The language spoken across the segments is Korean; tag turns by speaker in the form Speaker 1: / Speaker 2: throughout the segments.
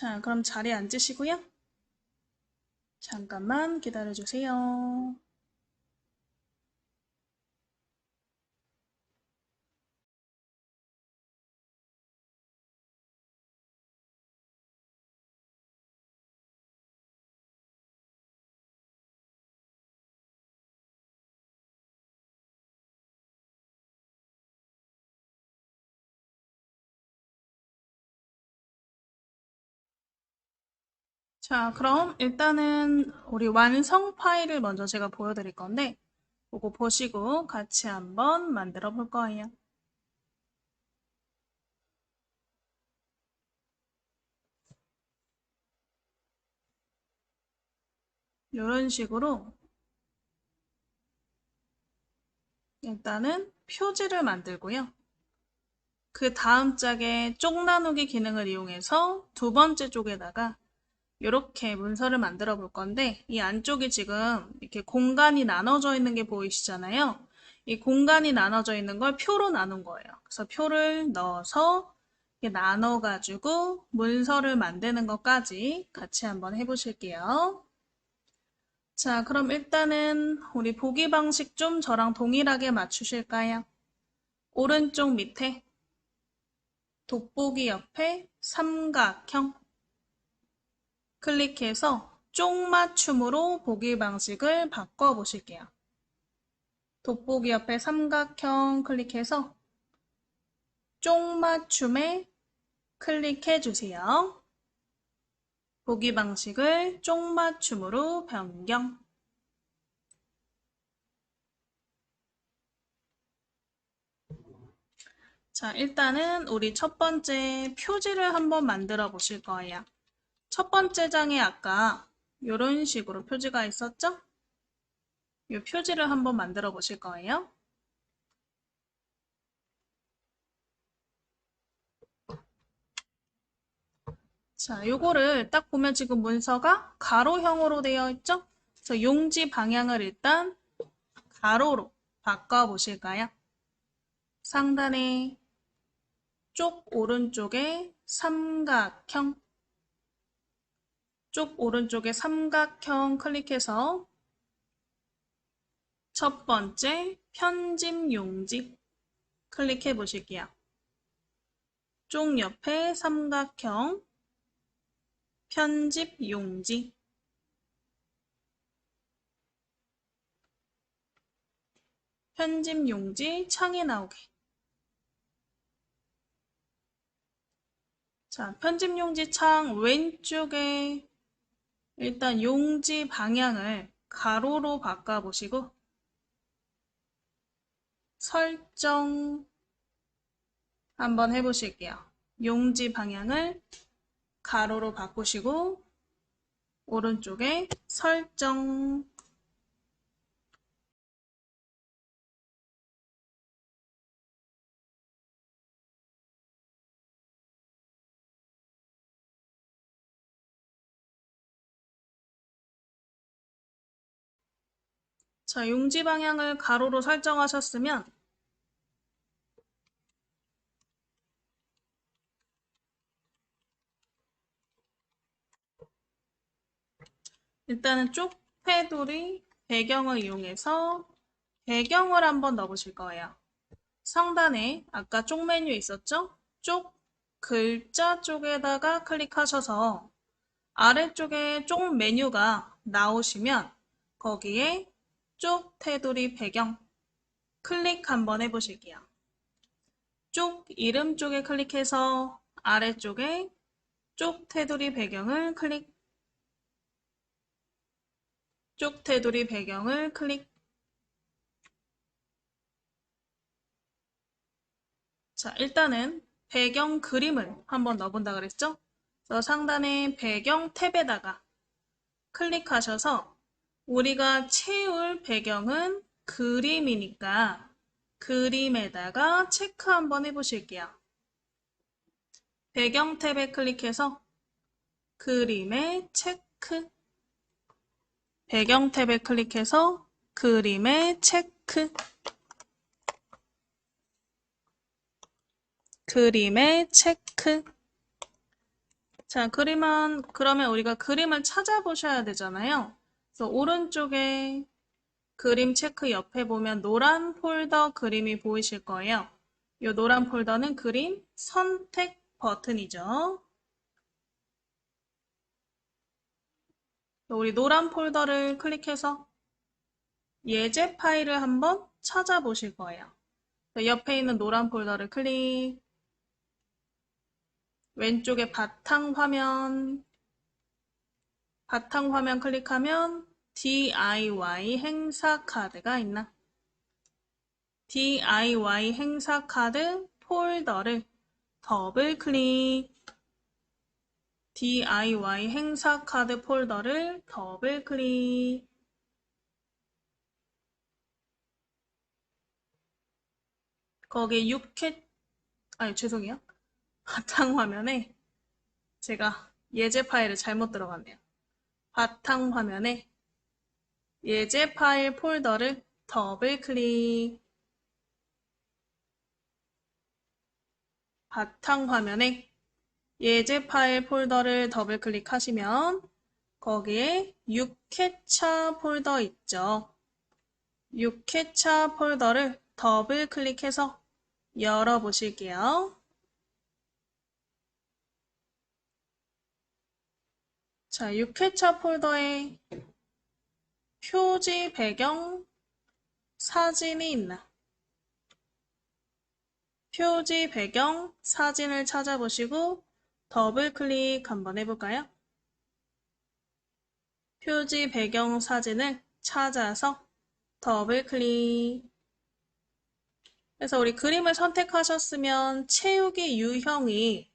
Speaker 1: 자, 그럼 자리에 앉으시고요. 잠깐만 기다려주세요. 자, 그럼 일단은 우리 완성 파일을 먼저 제가 보여드릴 건데, 그거 보시고 같이 한번 만들어 볼 거예요. 이런 식으로 일단은 표지를 만들고요. 그 다음 짝에 쪽 나누기 기능을 이용해서 두 번째 쪽에다가 이렇게 문서를 만들어 볼 건데, 이 안쪽이 지금 이렇게 공간이 나눠져 있는 게 보이시잖아요. 이 공간이 나눠져 있는 걸 표로 나눈 거예요. 그래서 표를 넣어서 이렇게 나눠가지고 문서를 만드는 것까지 같이 한번 해보실게요. 자, 그럼 일단은 우리 보기 방식 좀 저랑 동일하게 맞추실까요? 오른쪽 밑에 돋보기 옆에 삼각형 클릭해서 쪽맞춤으로 보기 방식을 바꿔보실게요. 돋보기 옆에 삼각형 클릭해서 쪽맞춤에 클릭해주세요. 보기 방식을 쪽맞춤으로 변경. 자, 일단은 우리 첫 번째 표지를 한번 만들어 보실 거예요. 첫 번째 장에 아까 이런 식으로 표지가 있었죠? 이 표지를 한번 만들어 보실 거예요. 자, 요거를 딱 보면 지금 문서가 가로형으로 되어 있죠? 그래서 용지 방향을 일단 가로로 바꿔 보실까요? 상단에 쪽 오른쪽에 삼각형, 쪽 오른쪽에 삼각형 클릭해서 첫 번째 편집 용지 클릭해 보실게요. 쪽 옆에 삼각형, 편집 용지. 편집 용지 창이 나오게. 자, 편집 용지 창 왼쪽에 일단 용지 방향을 가로로 바꿔보시고 설정 한번 해보실게요. 용지 방향을 가로로 바꾸시고 오른쪽에 설정. 자, 용지 방향을 가로로 설정하셨으면 일단은 쪽 테두리 배경을 이용해서 배경을 한번 넣어보실 거예요. 상단에 아까 쪽 메뉴 있었죠? 쪽 글자 쪽에다가 클릭하셔서 아래쪽에 쪽 메뉴가 나오시면 거기에 쪽 테두리 배경 클릭 한번 해보실게요. 쪽 이름 쪽에 클릭해서 아래쪽에 쪽 테두리 배경을 클릭, 쪽 테두리 배경을 클릭. 자, 일단은 배경 그림을 한번 넣어본다 그랬죠? 그래서 상단에 배경 탭에다가 클릭하셔서 우리가 채울 배경은 그림이니까 그림에다가 체크 한번 해보실게요. 배경 탭에 클릭해서 그림에 체크. 배경 탭에 클릭해서 그림에 체크. 그림에 체크. 자, 그러면 우리가 그림을 찾아보셔야 되잖아요. 그래서 오른쪽에 그림 체크 옆에 보면 노란 폴더 그림이 보이실 거예요. 이 노란 폴더는 그림 선택 버튼이죠. 우리 노란 폴더를 클릭해서 예제 파일을 한번 찾아보실 거예요. 옆에 있는 노란 폴더를 클릭, 왼쪽에 바탕 화면 클릭하면 DIY 행사 카드가 있나? DIY 행사 카드 폴더를 더블 클릭, DIY 행사 카드 폴더를 더블 클릭. 거기에 죄송해요. 바탕화면에 제가 예제 파일을 잘못 들어갔네요. 바탕화면에 예제 파일 폴더를 더블 클릭. 바탕화면에 예제 파일 폴더를 더블 클릭하시면 거기에 6회차 폴더 있죠. 6회차 폴더를 더블 클릭해서 열어보실게요. 자, 6회차 폴더에 표지 배경 사진이 있나? 표지 배경 사진을 찾아보시고 더블 클릭 한번 해볼까요? 표지 배경 사진을 찾아서 더블 클릭. 그래서 우리 그림을 선택하셨으면 채우기 유형이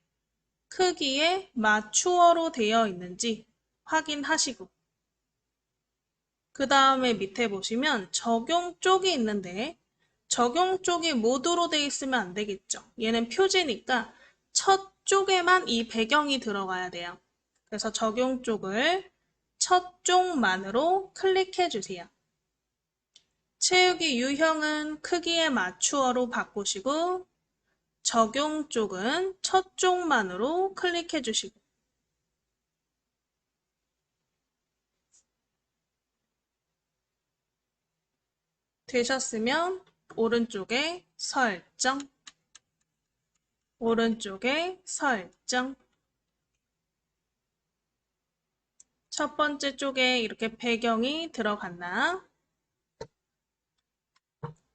Speaker 1: 크기에 맞추어로 되어 있는지 확인하시고 그 다음에 밑에 보시면 적용 쪽이 있는데 적용 쪽이 모두로 되어 있으면 안 되겠죠. 얘는 표지니까 첫 쪽에만 이 배경이 들어가야 돼요. 그래서 적용 쪽을 첫 쪽만으로 클릭해 주세요. 채우기 유형은 크기에 맞추어로 바꾸시고 적용 쪽은 첫 쪽만으로 클릭해 주시고 되셨으면 오른쪽에 설정, 오른쪽에 설정. 첫 번째 쪽에 이렇게 배경이 들어갔나?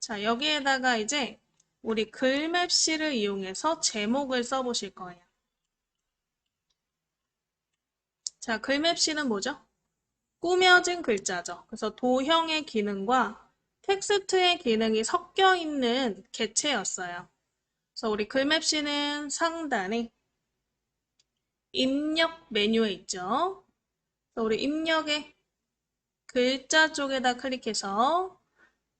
Speaker 1: 자, 여기에다가 이제 우리 글맵시를 이용해서 제목을 써보실 거예요. 자, 글맵시는 뭐죠? 꾸며진 글자죠. 그래서 도형의 기능과 텍스트의 기능이 섞여 있는 개체였어요. 그래서 우리 글맵시는 상단에 입력 메뉴에 있죠. 그래서 우리 입력의 글자 쪽에다 클릭해서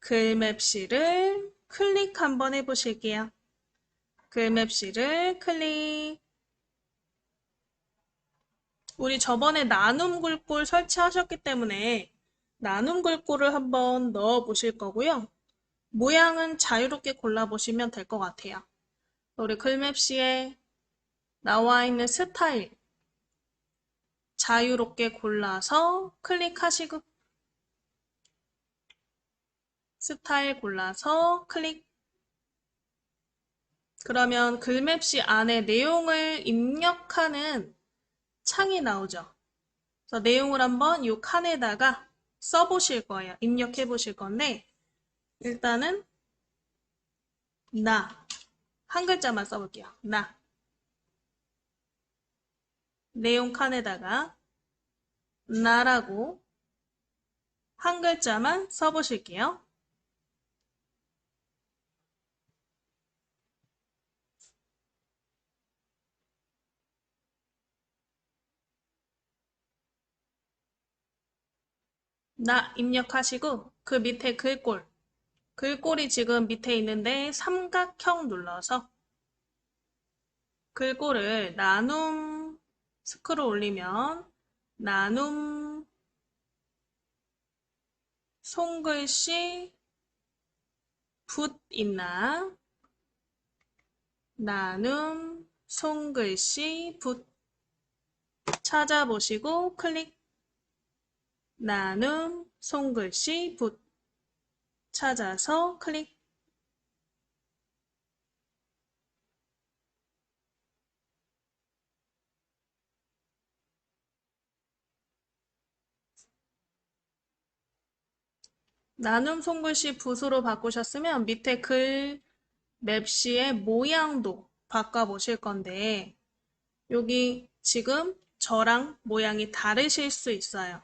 Speaker 1: 글맵시를 클릭 한번 해보실게요. 글맵시를 클릭. 우리 저번에 나눔 글꼴 설치하셨기 때문에 나눔 글꼴을 한번 넣어 보실 거고요. 모양은 자유롭게 골라보시면 될 것 같아요. 우리 글맵시에 나와 있는 스타일 자유롭게 골라서 클릭하시고 스타일 골라서 클릭. 그러면 글맵시 안에 내용을 입력하는 창이 나오죠. 그래서 내용을 한번 이 칸에다가 써보실 거예요. 입력해 보실 건데 일단은 나 한 글자만 써볼게요. 나 내용 칸에다가 나라고 한 글자만 써보실게요. 나 입력하시고 그 밑에 글꼴이 지금 밑에 있는데 삼각형 눌러서 글꼴을 나눔 스크롤 올리면 나눔 손글씨 붓 있나? 나눔 손글씨 붓 찾아보시고 클릭, 나눔, 손글씨, 붓, 찾아서 클릭. 나눔 손글씨 붓으로 바꾸셨으면 밑에 글 맵시의 모양도 바꿔보실 건데 여기 지금 저랑 모양이 다르실 수 있어요.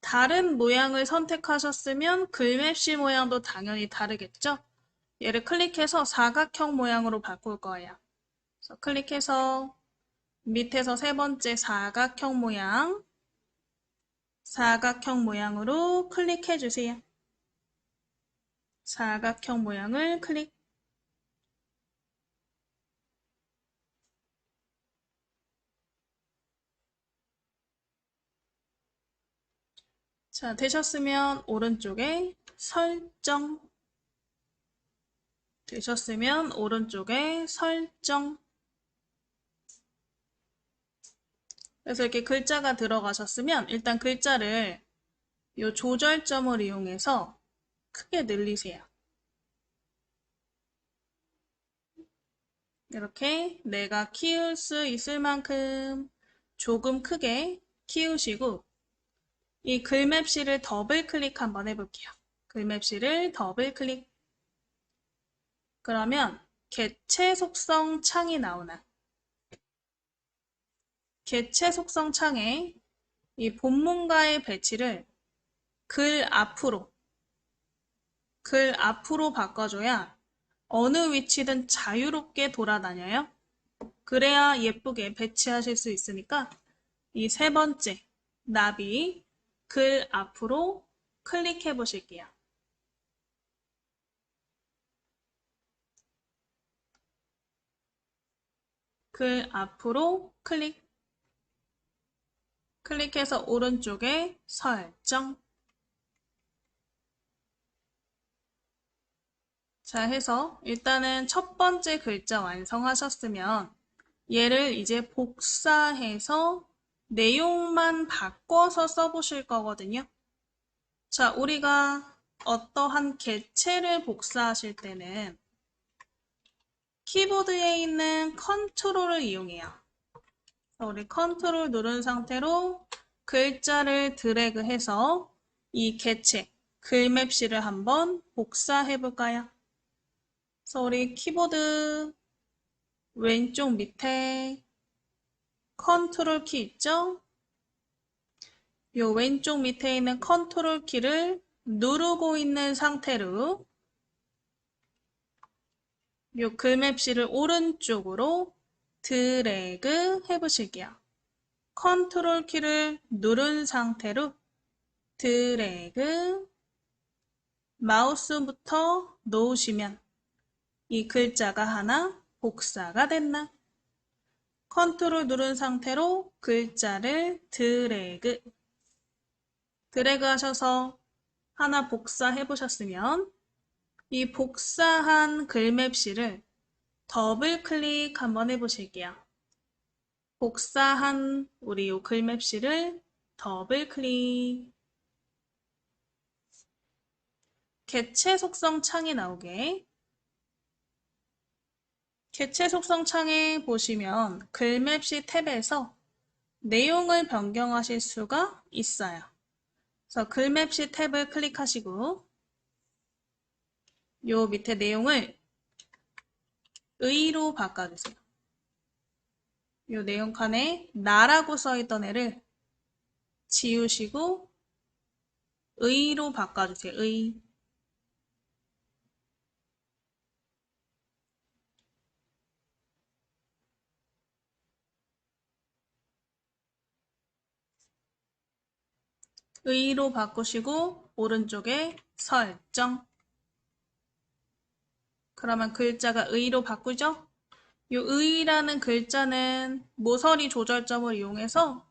Speaker 1: 다른 모양을 선택하셨으면 글맵시 모양도 당연히 다르겠죠? 얘를 클릭해서 사각형 모양으로 바꿀 거예요. 그래서 클릭해서 밑에서 세 번째 사각형 모양으로 클릭해 주세요. 사각형 모양을 클릭. 자, 되셨으면 오른쪽에 설정. 되셨으면 오른쪽에 설정. 그래서 이렇게 글자가 들어가셨으면 일단 글자를 이 조절점을 이용해서 크게 늘리세요. 이렇게 내가 키울 수 있을 만큼 조금 크게 키우시고 이 글맵시를 더블 클릭 한번 해볼게요. 글맵시를 더블 클릭. 그러면 개체 속성 창이 나오나? 개체 속성 창에 이 본문과의 배치를 글 앞으로 바꿔줘야 어느 위치든 자유롭게 돌아다녀요. 그래야 예쁘게 배치하실 수 있으니까 이 세 번째 나비 글 앞으로 클릭해 보실게요. 글 앞으로 클릭해서 오른쪽에 설정. 자, 해서 일단은 첫 번째 글자 완성하셨으면 얘를 이제 복사해서 내용만 바꿔서 써보실 거거든요. 자, 우리가 어떠한 개체를 복사하실 때는 키보드에 있는 컨트롤을 이용해요. 우리 컨트롤 누른 상태로 글자를 드래그해서 이 개체, 글맵시를 한번 복사해 볼까요? 그래서 우리 키보드 왼쪽 밑에 컨트롤 키 있죠? 이 왼쪽 밑에 있는 컨트롤 키를 누르고 있는 상태로 이 글맵시를 오른쪽으로 드래그 해보실게요. 컨트롤 키를 누른 상태로 드래그 마우스부터 놓으시면 이 글자가 하나 복사가 됐나? 컨트롤 누른 상태로 글자를 드래그 하셔서 하나 복사해 보셨으면 이 복사한 글맵시를 더블 클릭 한번 해보실게요. 복사한 우리 이 글맵시를 더블 클릭. 개체 속성 창이 나오게. 개체 속성 창에 보시면 글맵시 탭에서 내용을 변경하실 수가 있어요. 그래서 글맵시 탭을 클릭하시고 요 밑에 내용을 의로 바꿔주세요. 요 내용 칸에 나라고 써있던 애를 지우시고 의로 바꿔주세요. 의로 바꾸시고 오른쪽에 설정. 그러면 글자가 의로 바꾸죠? 이 의라는 글자는 모서리 조절점을 이용해서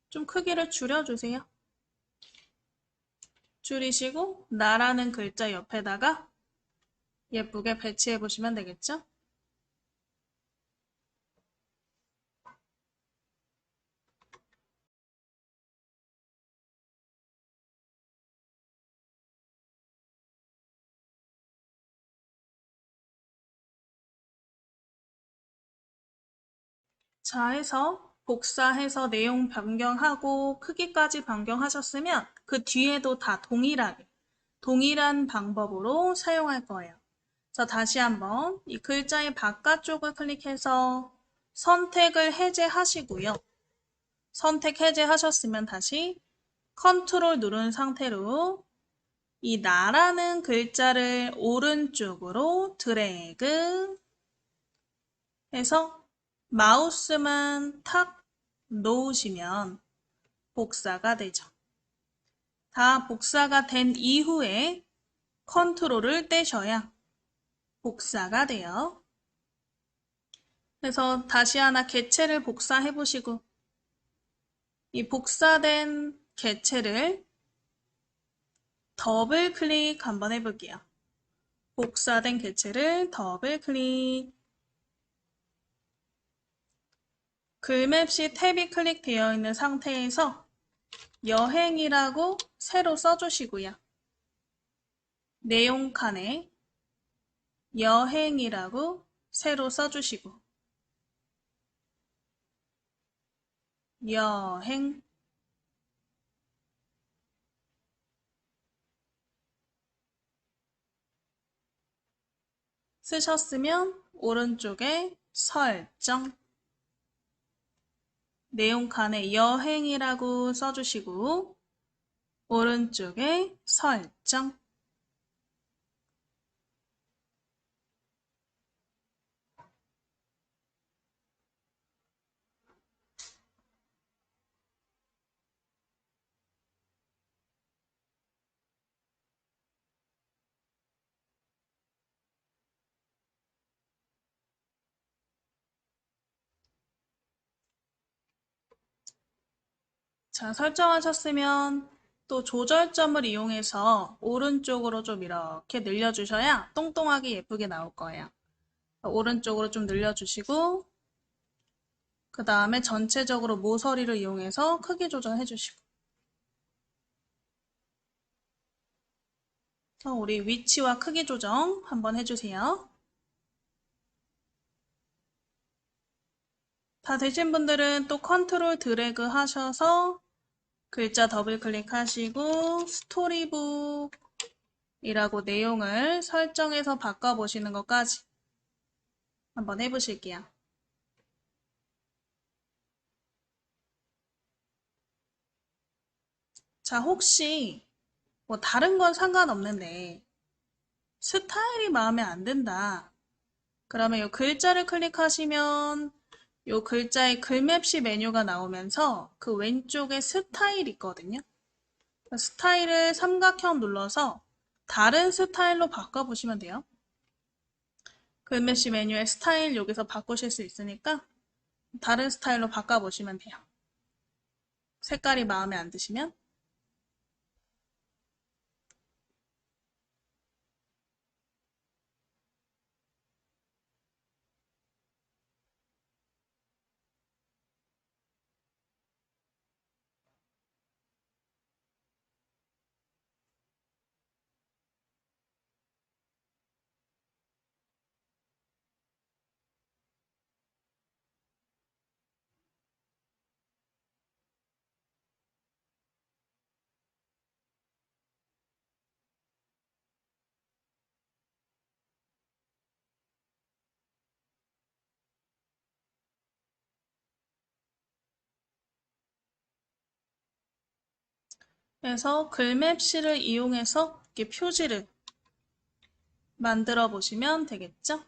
Speaker 1: 좀 크기를 줄여주세요. 줄이시고 나라는 글자 옆에다가 예쁘게 배치해 보시면 되겠죠? 자, 해서 복사해서 내용 변경하고 크기까지 변경하셨으면 그 뒤에도 다 동일한 방법으로 사용할 거예요. 자, 다시 한번 이 글자의 바깥쪽을 클릭해서 선택을 해제하시고요. 선택 해제하셨으면 다시 컨트롤 누른 상태로 이 나라는 글자를 오른쪽으로 드래그 해서 마우스만 탁 놓으시면 복사가 되죠. 다 복사가 된 이후에 컨트롤을 떼셔야 복사가 돼요. 그래서 다시 하나 개체를 복사해 보시고 이 복사된 개체를 더블 클릭 한번 해볼게요. 복사된 개체를 더블 클릭. 글맵시 탭이 클릭되어 있는 상태에서 여행이라고 새로 써주시고요. 내용 칸에 여행이라고 새로 써주시고 여행 쓰셨으면 오른쪽에 설정 내용 칸에 여행이라고 써주시고 오른쪽에 설정 자, 설정하셨으면 또 조절점을 이용해서 오른쪽으로 좀 이렇게 늘려주셔야 똥똥하게 예쁘게 나올 거예요. 오른쪽으로 좀 늘려주시고 그 다음에 전체적으로 모서리를 이용해서 크기 조절해 주시고 우리 위치와 크기 조정 한번 해주세요. 다 되신 분들은 또 컨트롤 드래그 하셔서 글자 더블 클릭하시고 스토리북이라고 내용을 설정해서 바꿔보시는 것까지 한번 해보실게요. 자, 혹시 뭐 다른 건 상관없는데 스타일이 마음에 안 든다. 그러면 이 글자를 클릭하시면 이 글자의 글맵시 메뉴가 나오면서 그 왼쪽에 스타일 있거든요. 스타일을 삼각형 눌러서 다른 스타일로 바꿔보시면 돼요. 글맵시 메뉴의 스타일 여기서 바꾸실 수 있으니까 다른 스타일로 바꿔보시면 돼요. 색깔이 마음에 안 드시면. 그래서 글맵시를 이용해서 이렇게 표지를 만들어 보시면 되겠죠?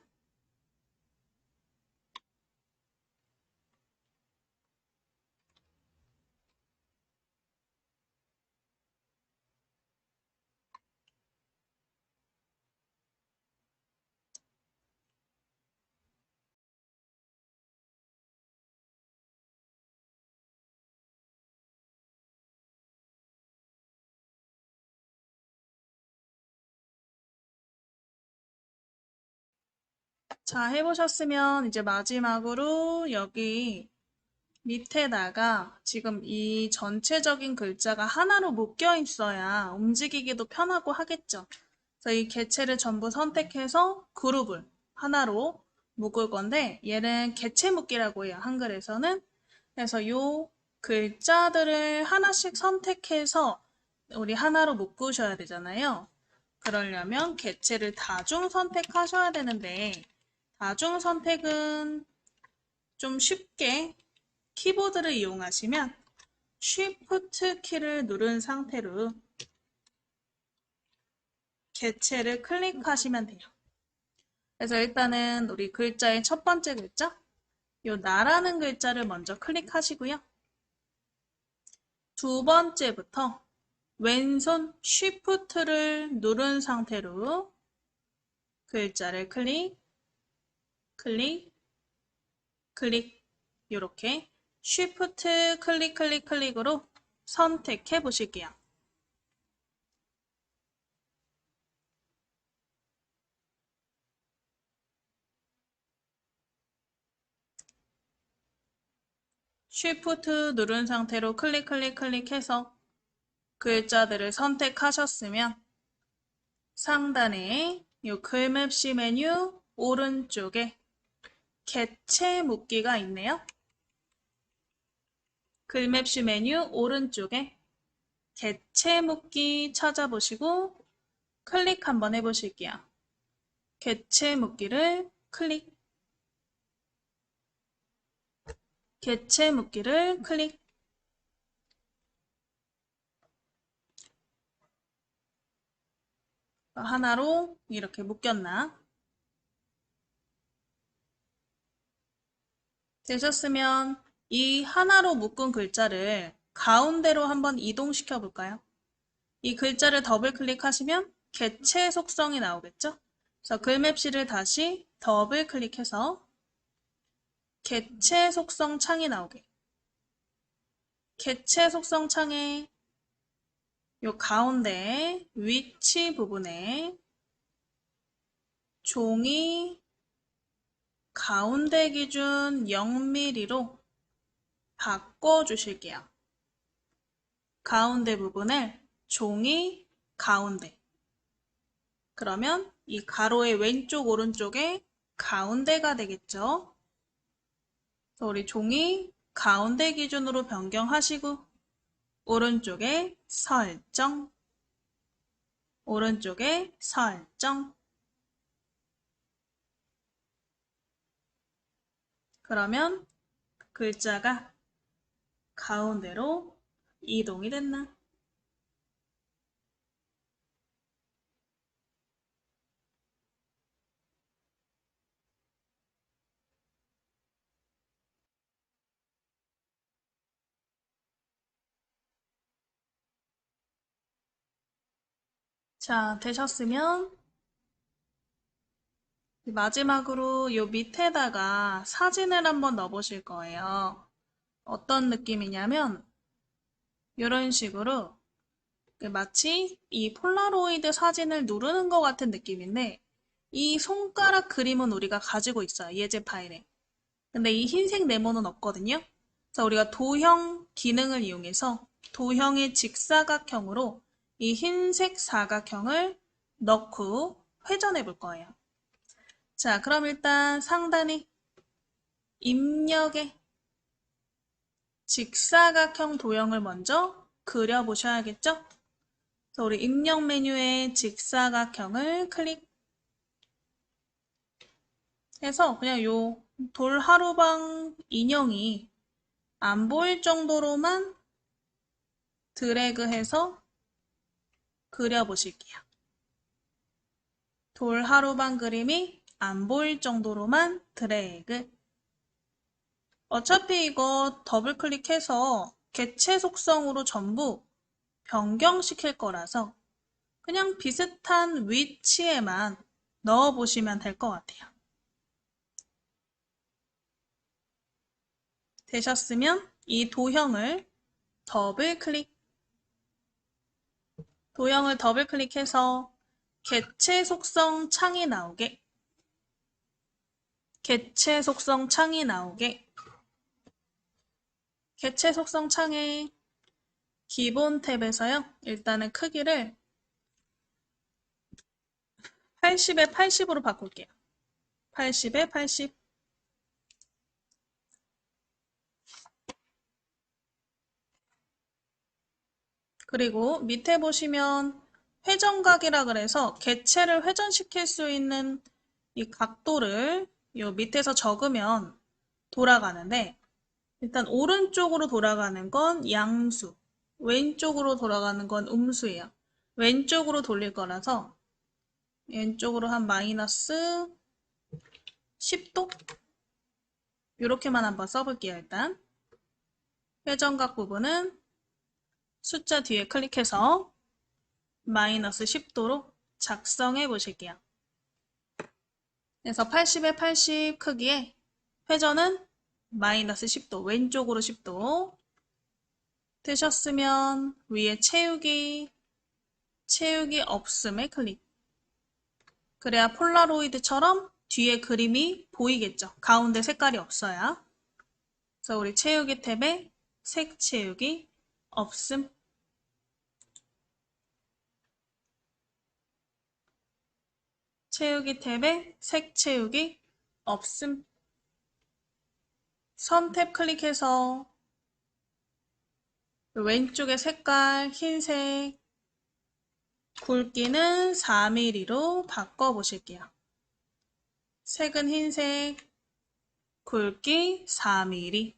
Speaker 1: 자, 해보셨으면 이제 마지막으로 여기 밑에다가 지금 이 전체적인 글자가 하나로 묶여 있어야 움직이기도 편하고 하겠죠. 그래서 이 개체를 전부 선택해서 그룹을 하나로 묶을 건데 얘는 개체 묶기라고 해요. 한글에서는. 그래서 요 글자들을 하나씩 선택해서 우리 하나로 묶으셔야 되잖아요. 그러려면 개체를 다중 선택하셔야 되는데 다중 선택은 좀 쉽게 키보드를 이용하시면 Shift 키를 누른 상태로 개체를 클릭하시면 돼요. 그래서 일단은 우리 글자의 첫 번째 글자, 요 나라는 글자를 먼저 클릭하시고요. 두 번째부터 왼손 Shift를 누른 상태로 글자를 클릭, 클릭, 클릭 이렇게 Shift 클릭, 클릭, 클릭으로 선택해 보실게요. Shift 누른 상태로 클릭, 클릭, 클릭해서 글자들을 선택하셨으면 상단에 이 글맵시 메뉴 오른쪽에 개체 묶기가 있네요. 글맵시 메뉴 오른쪽에 개체 묶기 찾아보시고 클릭 한번 해보실게요. 개체 묶기를 클릭, 개체 묶기를 클릭. 하나로 이렇게 묶였나? 되셨으면 이 하나로 묶은 글자를 가운데로 한번 이동시켜 볼까요? 이 글자를 더블 클릭하시면 개체 속성이 나오겠죠? 그래서 글맵시를 다시 더블 클릭해서 개체 속성 창이 나오게. 개체 속성 창에 요 가운데 위치 부분에 종이 가운데 기준 0mm로 바꿔주실게요. 가운데 부분을 종이 가운데. 그러면 이 가로의 왼쪽 오른쪽에 가운데가 되겠죠. 그래서 우리 종이 가운데 기준으로 변경하시고 오른쪽에 설정, 오른쪽에 설정. 그러면 글자가 가운데로 이동이 됐나? 자, 되셨으면 마지막으로 요 밑에다가 사진을 한번 넣어보실 거예요. 어떤 느낌이냐면 이런 식으로 마치 이 폴라로이드 사진을 누르는 것 같은 느낌인데 이 손가락 그림은 우리가 가지고 있어요. 예제 파일에. 근데 이 흰색 네모는 없거든요. 그래서 우리가 도형 기능을 이용해서 도형의 직사각형으로 이 흰색 사각형을 넣고 회전해 볼 거예요. 자, 그럼 일단 상단에 입력에 직사각형 도형을 먼저 그려보셔야겠죠? 그래서 우리 입력 메뉴에 직사각형을 클릭해서 그냥 요 돌하루방 인형이 안 보일 정도로만 드래그해서 그려보실게요. 돌하루방 그림이 안 보일 정도로만 드래그. 어차피 이거 더블 클릭해서 개체 속성으로 전부 변경시킬 거라서 그냥 비슷한 위치에만 넣어보시면 될 것 같아요. 되셨으면 이 도형을 더블 클릭, 도형을 더블 클릭해서 개체 속성 창이 나오게, 개체 속성 창이 나오게, 개체 속성 창에 기본 탭에서요. 일단은 크기를 80에 80으로 바꿀게요. 80에 80. 그리고 밑에 보시면 회전각이라 그래서 개체를 회전시킬 수 있는 이 각도를 요 밑에서 적으면 돌아가는데, 일단 오른쪽으로 돌아가는 건 양수, 왼쪽으로 돌아가는 건 음수예요. 왼쪽으로 돌릴 거라서 왼쪽으로 한 마이너스 10도? 이렇게만 한번 써볼게요. 일단 회전각 부분은 숫자 뒤에 클릭해서 마이너스 10도로 작성해 보실게요. 그래서 80에 80 크기에 회전은 마이너스 10도, 왼쪽으로 10도 되셨으면 위에 채우기 없음에 클릭. 그래야 폴라로이드처럼 뒤에 그림이 보이겠죠. 가운데 색깔이 없어야. 그래서 우리 채우기 탭에 색 채우기 없음. 채우기 탭에 색 채우기 없음. 선 탭 클릭해서 왼쪽에 색깔 흰색, 굵기는 4mm로 바꿔보실게요. 색은 흰색, 굵기 4mm.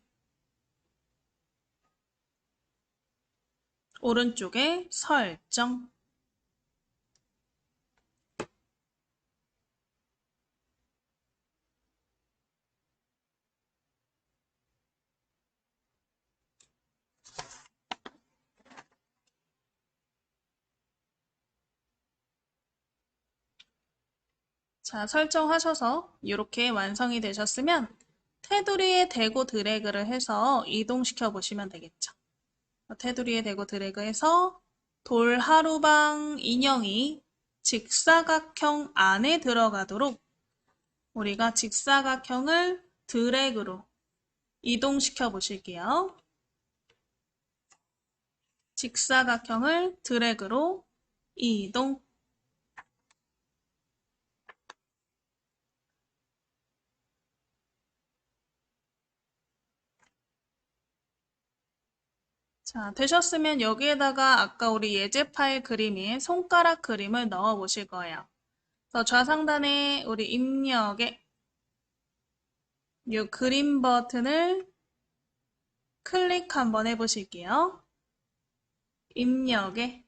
Speaker 1: 오른쪽에 설정. 자, 설정하셔서 이렇게 완성이 되셨으면 테두리에 대고 드래그를 해서 이동시켜 보시면 되겠죠. 테두리에 대고 드래그해서 돌하루방 인형이 직사각형 안에 들어가도록 우리가 직사각형을 드래그로 이동시켜 보실게요. 직사각형을 드래그로 이동. 자, 되셨으면 여기에다가 아까 우리 예제 파일 그림인 손가락 그림을 넣어 보실 거예요. 그래서 좌상단에 우리 입력에 이 그림 버튼을 클릭 한번 해보실게요. 입력에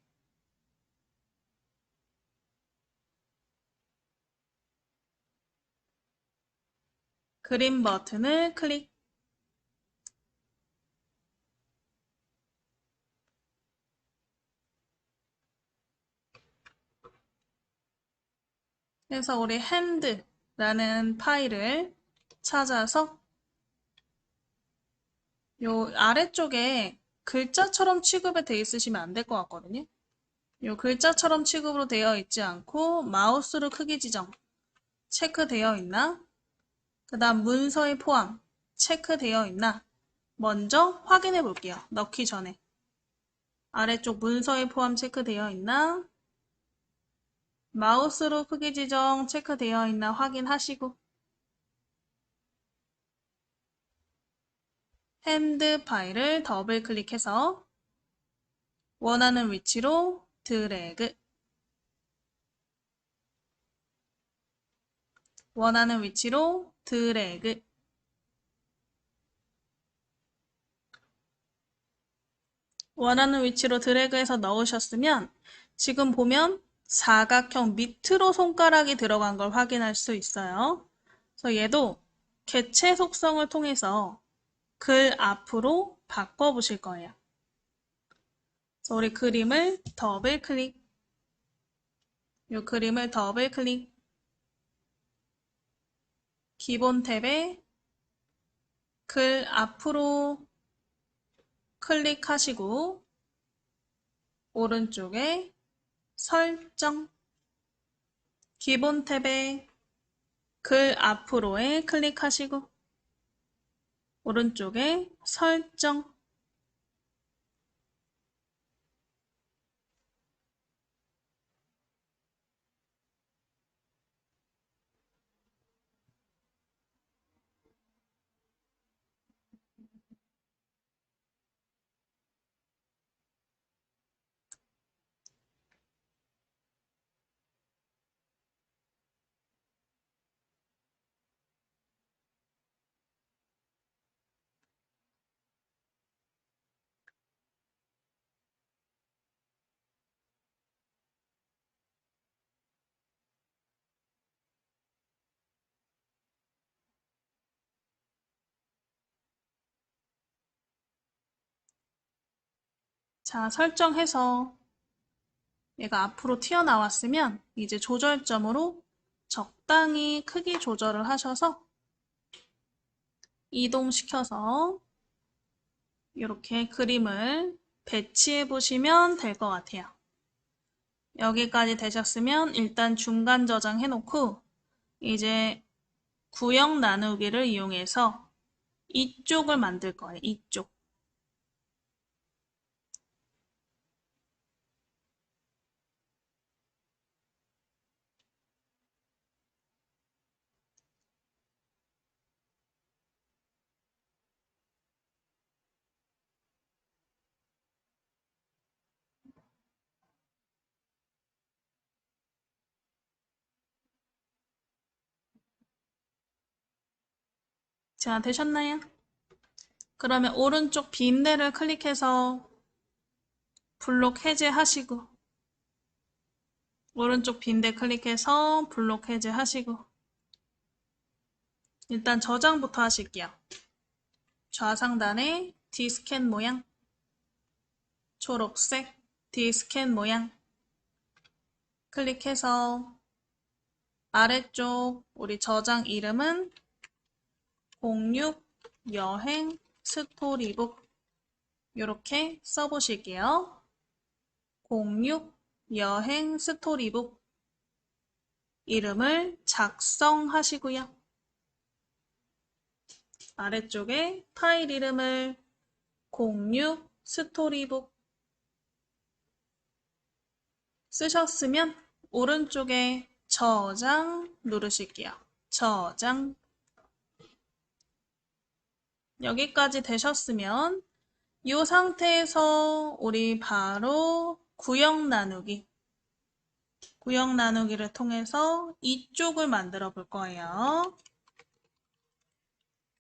Speaker 1: 그림 버튼을 클릭. 그래서 우리 hand라는 파일을 찾아서 요 아래쪽에 글자처럼 취급이 되어 있으시면 안 될 것 같거든요. 요 글자처럼 취급으로 되어 있지 않고 마우스로 크기 지정 체크되어 있나? 그 다음 문서의 포함 체크되어 있나? 먼저 확인해 볼게요. 넣기 전에. 아래쪽 문서의 포함 체크되어 있나? 마우스로 크기 지정 체크되어 있나 확인하시고 핸드 파일을 더블 클릭해서 원하는 위치로 드래그. 원하는 위치로 드래그. 원하는 위치로 드래그해서 넣으셨으면 지금 보면 사각형 밑으로 손가락이 들어간 걸 확인할 수 있어요. 그래서 얘도 개체 속성을 통해서 글 앞으로 바꿔보실 거예요. 그래서 우리 그림을 더블 클릭. 이 그림을 더블 클릭. 기본 탭에 글 앞으로 클릭하시고 오른쪽에 설정. 기본 탭에 글 앞으로에 클릭하시고 오른쪽에 설정. 자, 설정해서 얘가 앞으로 튀어나왔으면 이제 조절점으로 적당히 크기 조절을 하셔서 이동시켜서 이렇게 그림을 배치해 보시면 될 것 같아요. 여기까지 되셨으면 일단 중간 저장해 놓고 이제 구역 나누기를 이용해서 이쪽을 만들 거예요. 이쪽. 자, 되셨나요? 그러면 오른쪽 빈대를 클릭해서 블록 해제하시고 오른쪽 빈대 클릭해서 블록 해제하시고 일단 저장부터 하실게요. 좌상단에 D스캔 모양 초록색 D스캔 모양 클릭해서 아래쪽 우리 저장 이름은 06 여행 스토리북 이렇게 써보실게요. 06 여행 스토리북 이름을 작성하시고요. 아래쪽에 파일 이름을 06 스토리북 쓰셨으면 오른쪽에 저장 누르실게요. 저장. 여기까지 되셨으면 이 상태에서 우리 바로 구역 나누기를 통해서 이쪽을 만들어 볼 거예요.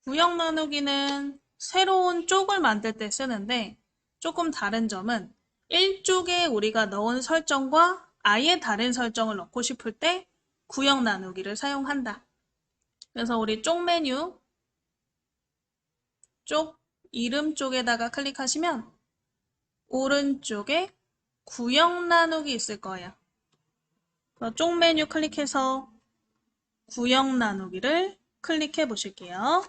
Speaker 1: 구역 나누기는 새로운 쪽을 만들 때 쓰는데 조금 다른 점은 1쪽에 우리가 넣은 설정과 아예 다른 설정을 넣고 싶을 때 구역 나누기를 사용한다. 그래서 우리 쪽 메뉴, 쪽 이름 쪽에다가 클릭하시면 오른쪽에 구역 나누기 있을 거예요. 쪽 메뉴 클릭해서 구역 나누기를 클릭해 보실게요.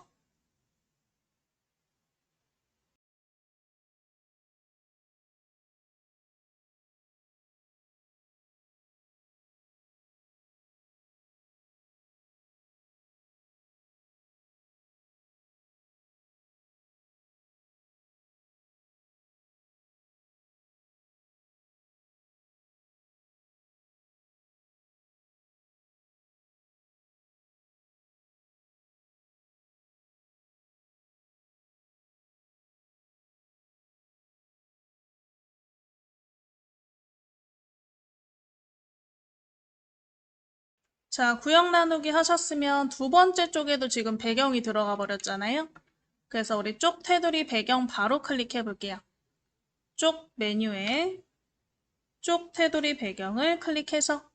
Speaker 1: 자, 구역 나누기 하셨으면 두 번째 쪽에도 지금 배경이 들어가 버렸잖아요. 그래서 우리 쪽 테두리 배경 바로 클릭해 볼게요. 쪽 메뉴에 쪽 테두리 배경을 클릭해서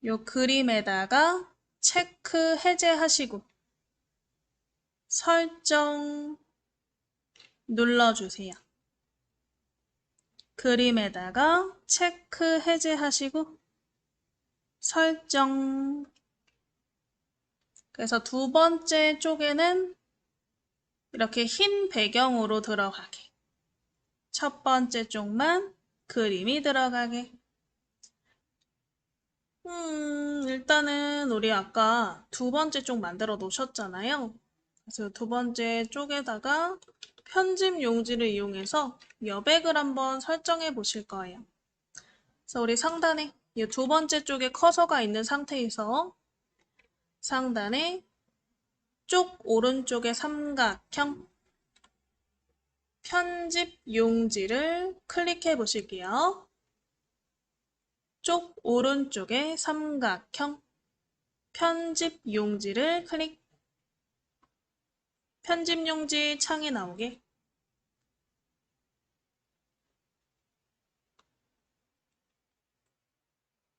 Speaker 1: 요 그림에다가 체크 해제하시고 설정 눌러주세요. 그림에다가 체크 해제하시고 설정. 그래서 두 번째 쪽에는 이렇게 흰 배경으로 들어가게. 첫 번째 쪽만 그림이 들어가게. 일단은 우리 아까 두 번째 쪽 만들어 놓으셨잖아요. 그래서 두 번째 쪽에다가 편집 용지를 이용해서 여백을 한번 설정해 보실 거예요. 그래서 우리 상단에 이 두 번째 쪽에 커서가 있는 상태에서 상단에 쪽 오른쪽에 삼각형 편집 용지를 클릭해 보실게요. 쪽 오른쪽에 삼각형 편집 용지를 클릭. 편집 용지 창이 나오게.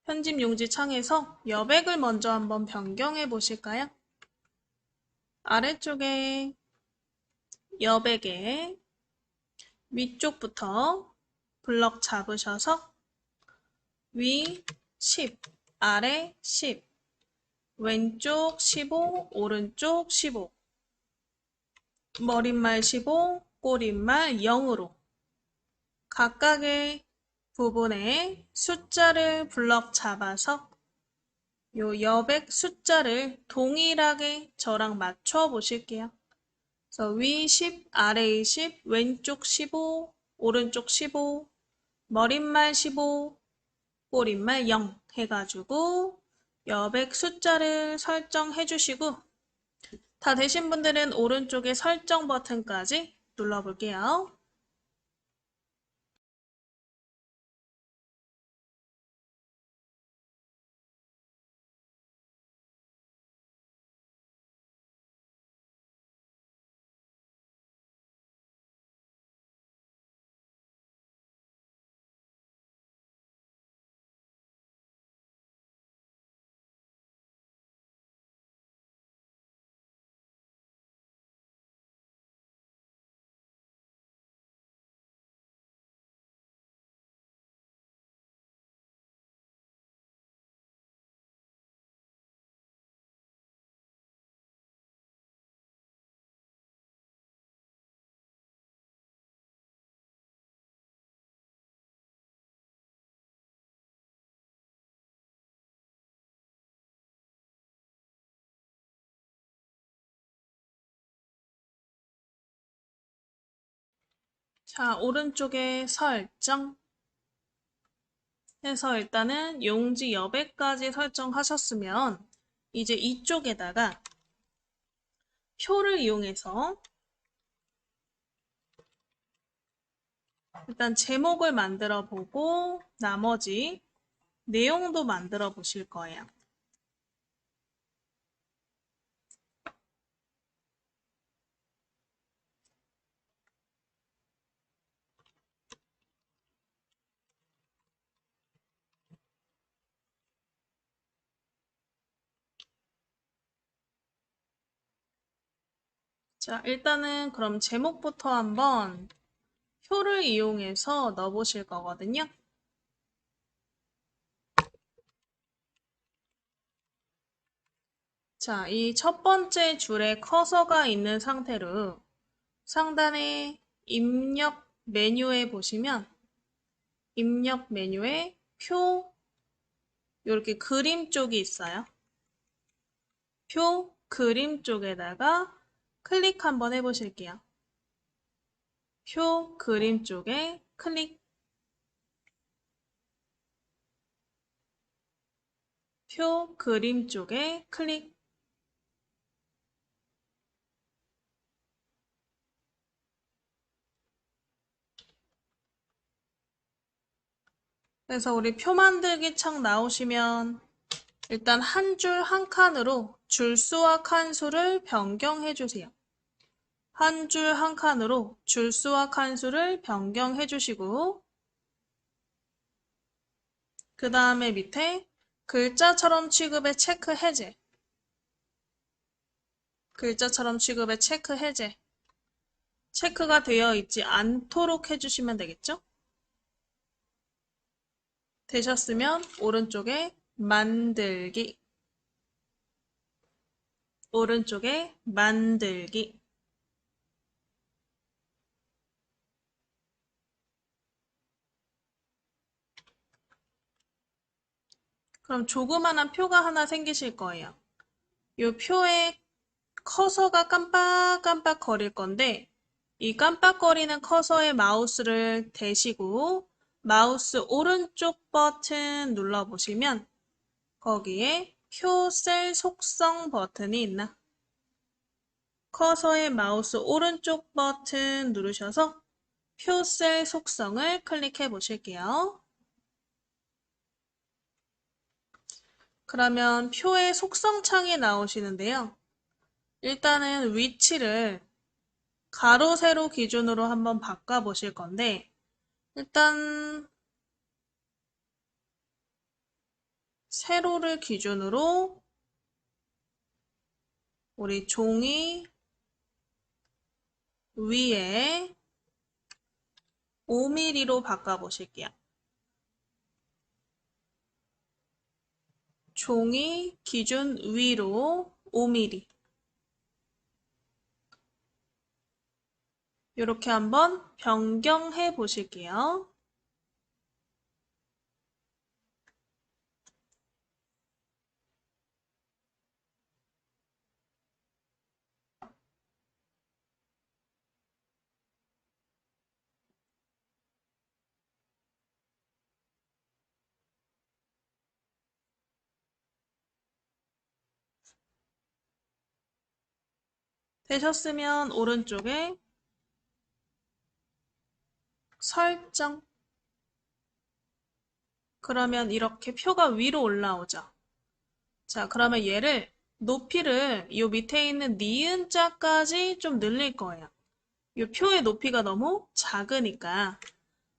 Speaker 1: 편집 용지 창에서 여백을 먼저 한번 변경해 보실까요? 아래쪽에 여백의 위쪽부터 블럭 잡으셔서 위 10, 아래 10, 왼쪽 15, 오른쪽 15, 머릿말 15, 꼬릿말 0으로 각각의 부분에 숫자를 블럭 잡아서 요 여백 숫자를 동일하게 저랑 맞춰 보실게요. 그래서 위 10, 아래 20, 왼쪽 15, 오른쪽 15, 머릿말 15, 꼬릿말 0 해가지고 여백 숫자를 설정해 주시고 다 되신 분들은 오른쪽에 설정 버튼까지 눌러볼게요. 자, 오른쪽에 설정 해서 일단은 용지 여백까지 설정하셨으면 이제 이쪽에다가 표를 이용해서 일단 제목을 만들어 보고 나머지 내용도 만들어 보실 거예요. 자, 일단은 그럼 제목부터 한번 표를 이용해서 넣어 보실 거거든요. 자, 이 첫 번째 줄에 커서가 있는 상태로 상단에 입력 메뉴에 보시면 입력 메뉴에 표 이렇게 그림 쪽이 있어요. 표 그림 쪽에다가 클릭 한번 해보실게요. 표 그림 쪽에 클릭. 표 그림 쪽에 클릭. 그래서 우리 표 만들기 창 나오시면 일단 한 줄 한 칸으로 줄수와 칸수를 변경해 주세요. 한 줄 한 칸으로 줄수와 칸수를 변경해 주시고 그 다음에 밑에 글자처럼 취급의 체크 해제. 글자처럼 취급의 체크 해제. 체크가 되어 있지 않도록 해주시면 되겠죠? 되셨으면 오른쪽에 만들기. 오른쪽에 만들기. 그럼 조그만한 표가 하나 생기실 거예요. 이 표에 커서가 깜빡깜빡 거릴 건데 이 깜빡거리는 커서에 마우스를 대시고 마우스 오른쪽 버튼 눌러보시면 거기에 표 셀 속성 버튼이 있나? 커서의 마우스 오른쪽 버튼 누르셔서 표 셀 속성을 클릭해 보실게요. 그러면 표의 속성 창이 나오시는데요. 일단은 위치를 가로, 세로 기준으로 한번 바꿔보실 건데 일단 세로를 기준으로 우리 종이 위에 5mm로 바꿔보실게요. 종이 기준 위로 5mm. 이렇게 한번 변경해 보실게요. 되셨으면 오른쪽에 설정. 그러면 이렇게 표가 위로 올라오죠. 자, 그러면 얘를 높이를 이 밑에 있는 니은자까지 좀 늘릴 거예요. 이 표의 높이가 너무 작으니까.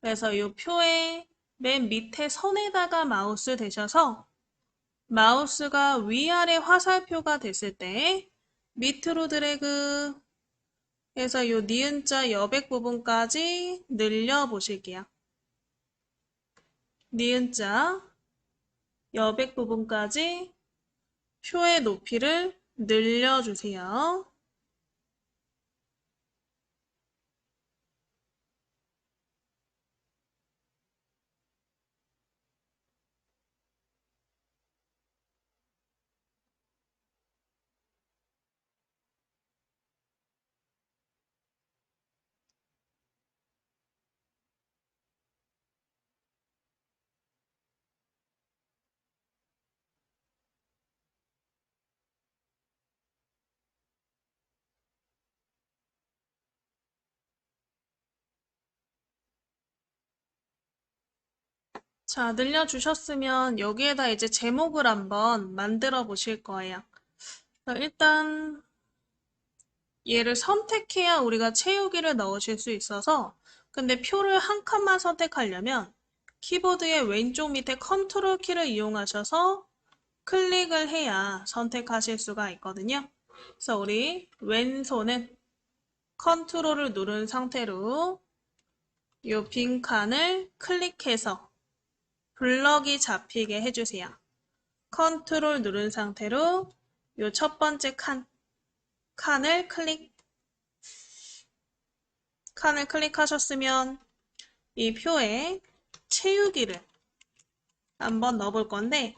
Speaker 1: 그래서 이 표의 맨 밑에 선에다가 마우스 대셔서 마우스가 위아래 화살표가 됐을 때 밑으로 드래그 해서 이 니은자 여백 부분까지 늘려 보실게요. 니은자 여백 부분까지 표의 높이를 늘려주세요. 자, 늘려주셨으면 여기에다 이제 제목을 한번 만들어 보실 거예요. 일단 얘를 선택해야 우리가 채우기를 넣으실 수 있어서 근데 표를 한 칸만 선택하려면 키보드의 왼쪽 밑에 컨트롤 키를 이용하셔서 클릭을 해야 선택하실 수가 있거든요. 그래서 우리 왼손은 컨트롤을 누른 상태로 이 빈 칸을 클릭해서 블럭이 잡히게 해주세요. 컨트롤 누른 상태로 이 첫 번째 칸을 클릭하셨으면 이 표에 채우기를 한번 넣어볼 건데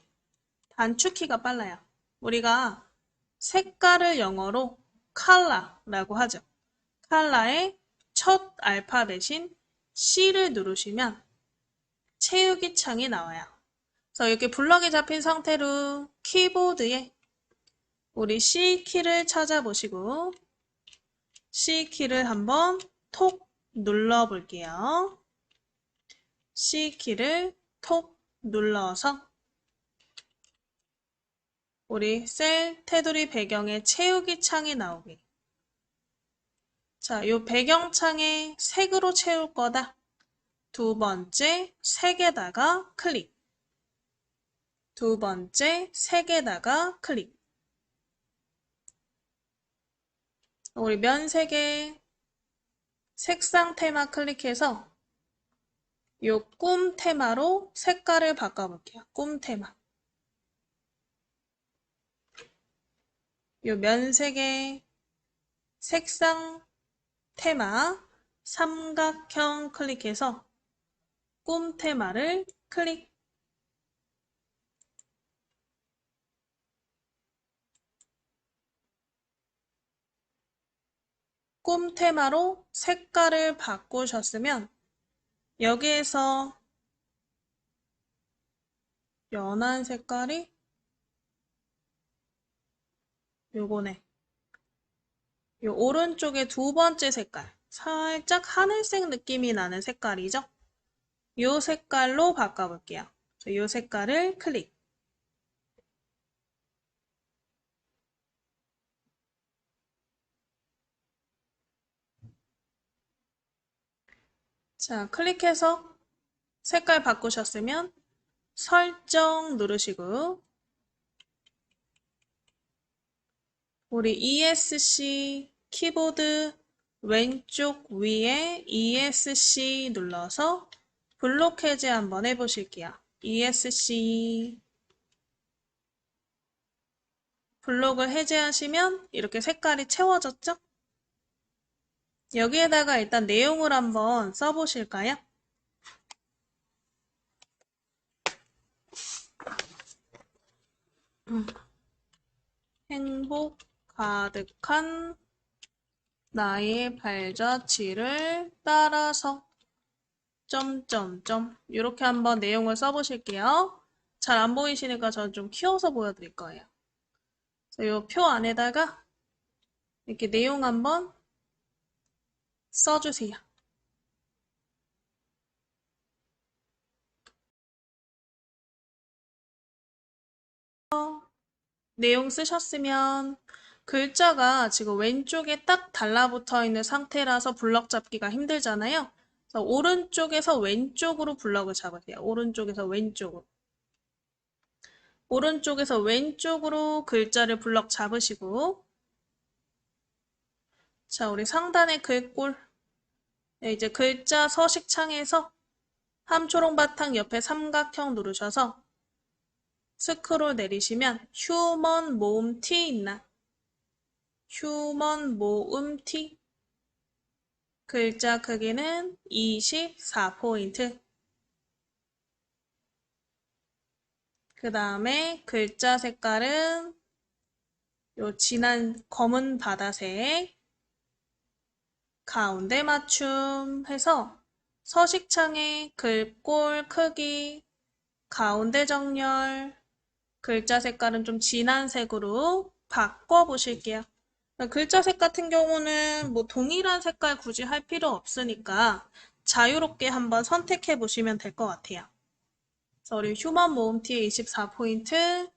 Speaker 1: 단축키가 빨라요. 우리가 색깔을 영어로 color라고 하죠. color의 첫 알파벳인 C를 누르시면 채우기 창이 나와요. 그래서 이렇게 블럭이 잡힌 상태로 키보드에 우리 C키를 찾아보시고 C키를 한번 톡 눌러볼게요. C키를 톡 눌러서 우리 셀 테두리 배경에 채우기 창이 나오게. 자, 이 배경창에 색으로 채울 거다. 두 번째 색에다가 클릭. 두 번째 색에다가 클릭. 우리 면색에 색상 테마 클릭해서 이 꿈 테마로 색깔을 바꿔볼게요. 꿈 테마. 이 면색에 색상 테마 삼각형 클릭해서 꿈 테마를 클릭. 꿈 테마로 색깔을 바꾸셨으면 여기에서 연한 색깔이 요거네. 요 오른쪽에 두 번째 색깔. 살짝 하늘색 느낌이 나는 색깔이죠? 요 색깔로 바꿔볼게요. 요 색깔을 클릭. 자, 클릭해서 색깔 바꾸셨으면 설정 누르시고 우리 ESC 키보드 왼쪽 위에 ESC 눌러서 블록 해제 한번 해보실게요. ESC 블록을 해제하시면 이렇게 색깔이 채워졌죠? 여기에다가 일단 내용을 한번 써보실까요? 행복 가득한 나의 발자취를 따라서 점점점 이렇게 한번 내용을 써보실게요. 잘 안 보이시니까 저는 좀 키워서 보여드릴 거예요. 이 표 안에다가 이렇게 내용 한번 써주세요. 내용 쓰셨으면 글자가 지금 왼쪽에 딱 달라붙어 있는 상태라서 블럭 잡기가 힘들잖아요. 그래서 오른쪽에서 왼쪽으로 블럭을 잡으세요. 오른쪽에서 왼쪽으로. 오른쪽에서 왼쪽으로 글자를 블럭 잡으시고, 자, 우리 상단의 글꼴. 네, 이제 글자 서식창에서 함초롱 바탕 옆에 삼각형 누르셔서 스크롤 내리시면 휴먼 모음 T 있나? 휴먼 모음 T. 글자 크기는 24포인트. 그 다음에 글자 색깔은 요 진한 검은 바다색, 가운데 맞춤 해서 서식창에 글꼴 크기, 가운데 정렬, 글자 색깔은 좀 진한 색으로 바꿔보실게요. 글자 색 같은 경우는 뭐 동일한 색깔 굳이 할 필요 없으니까 자유롭게 한번 선택해 보시면 될 것 같아요. 그래서 우리 휴먼 모음티의 24포인트,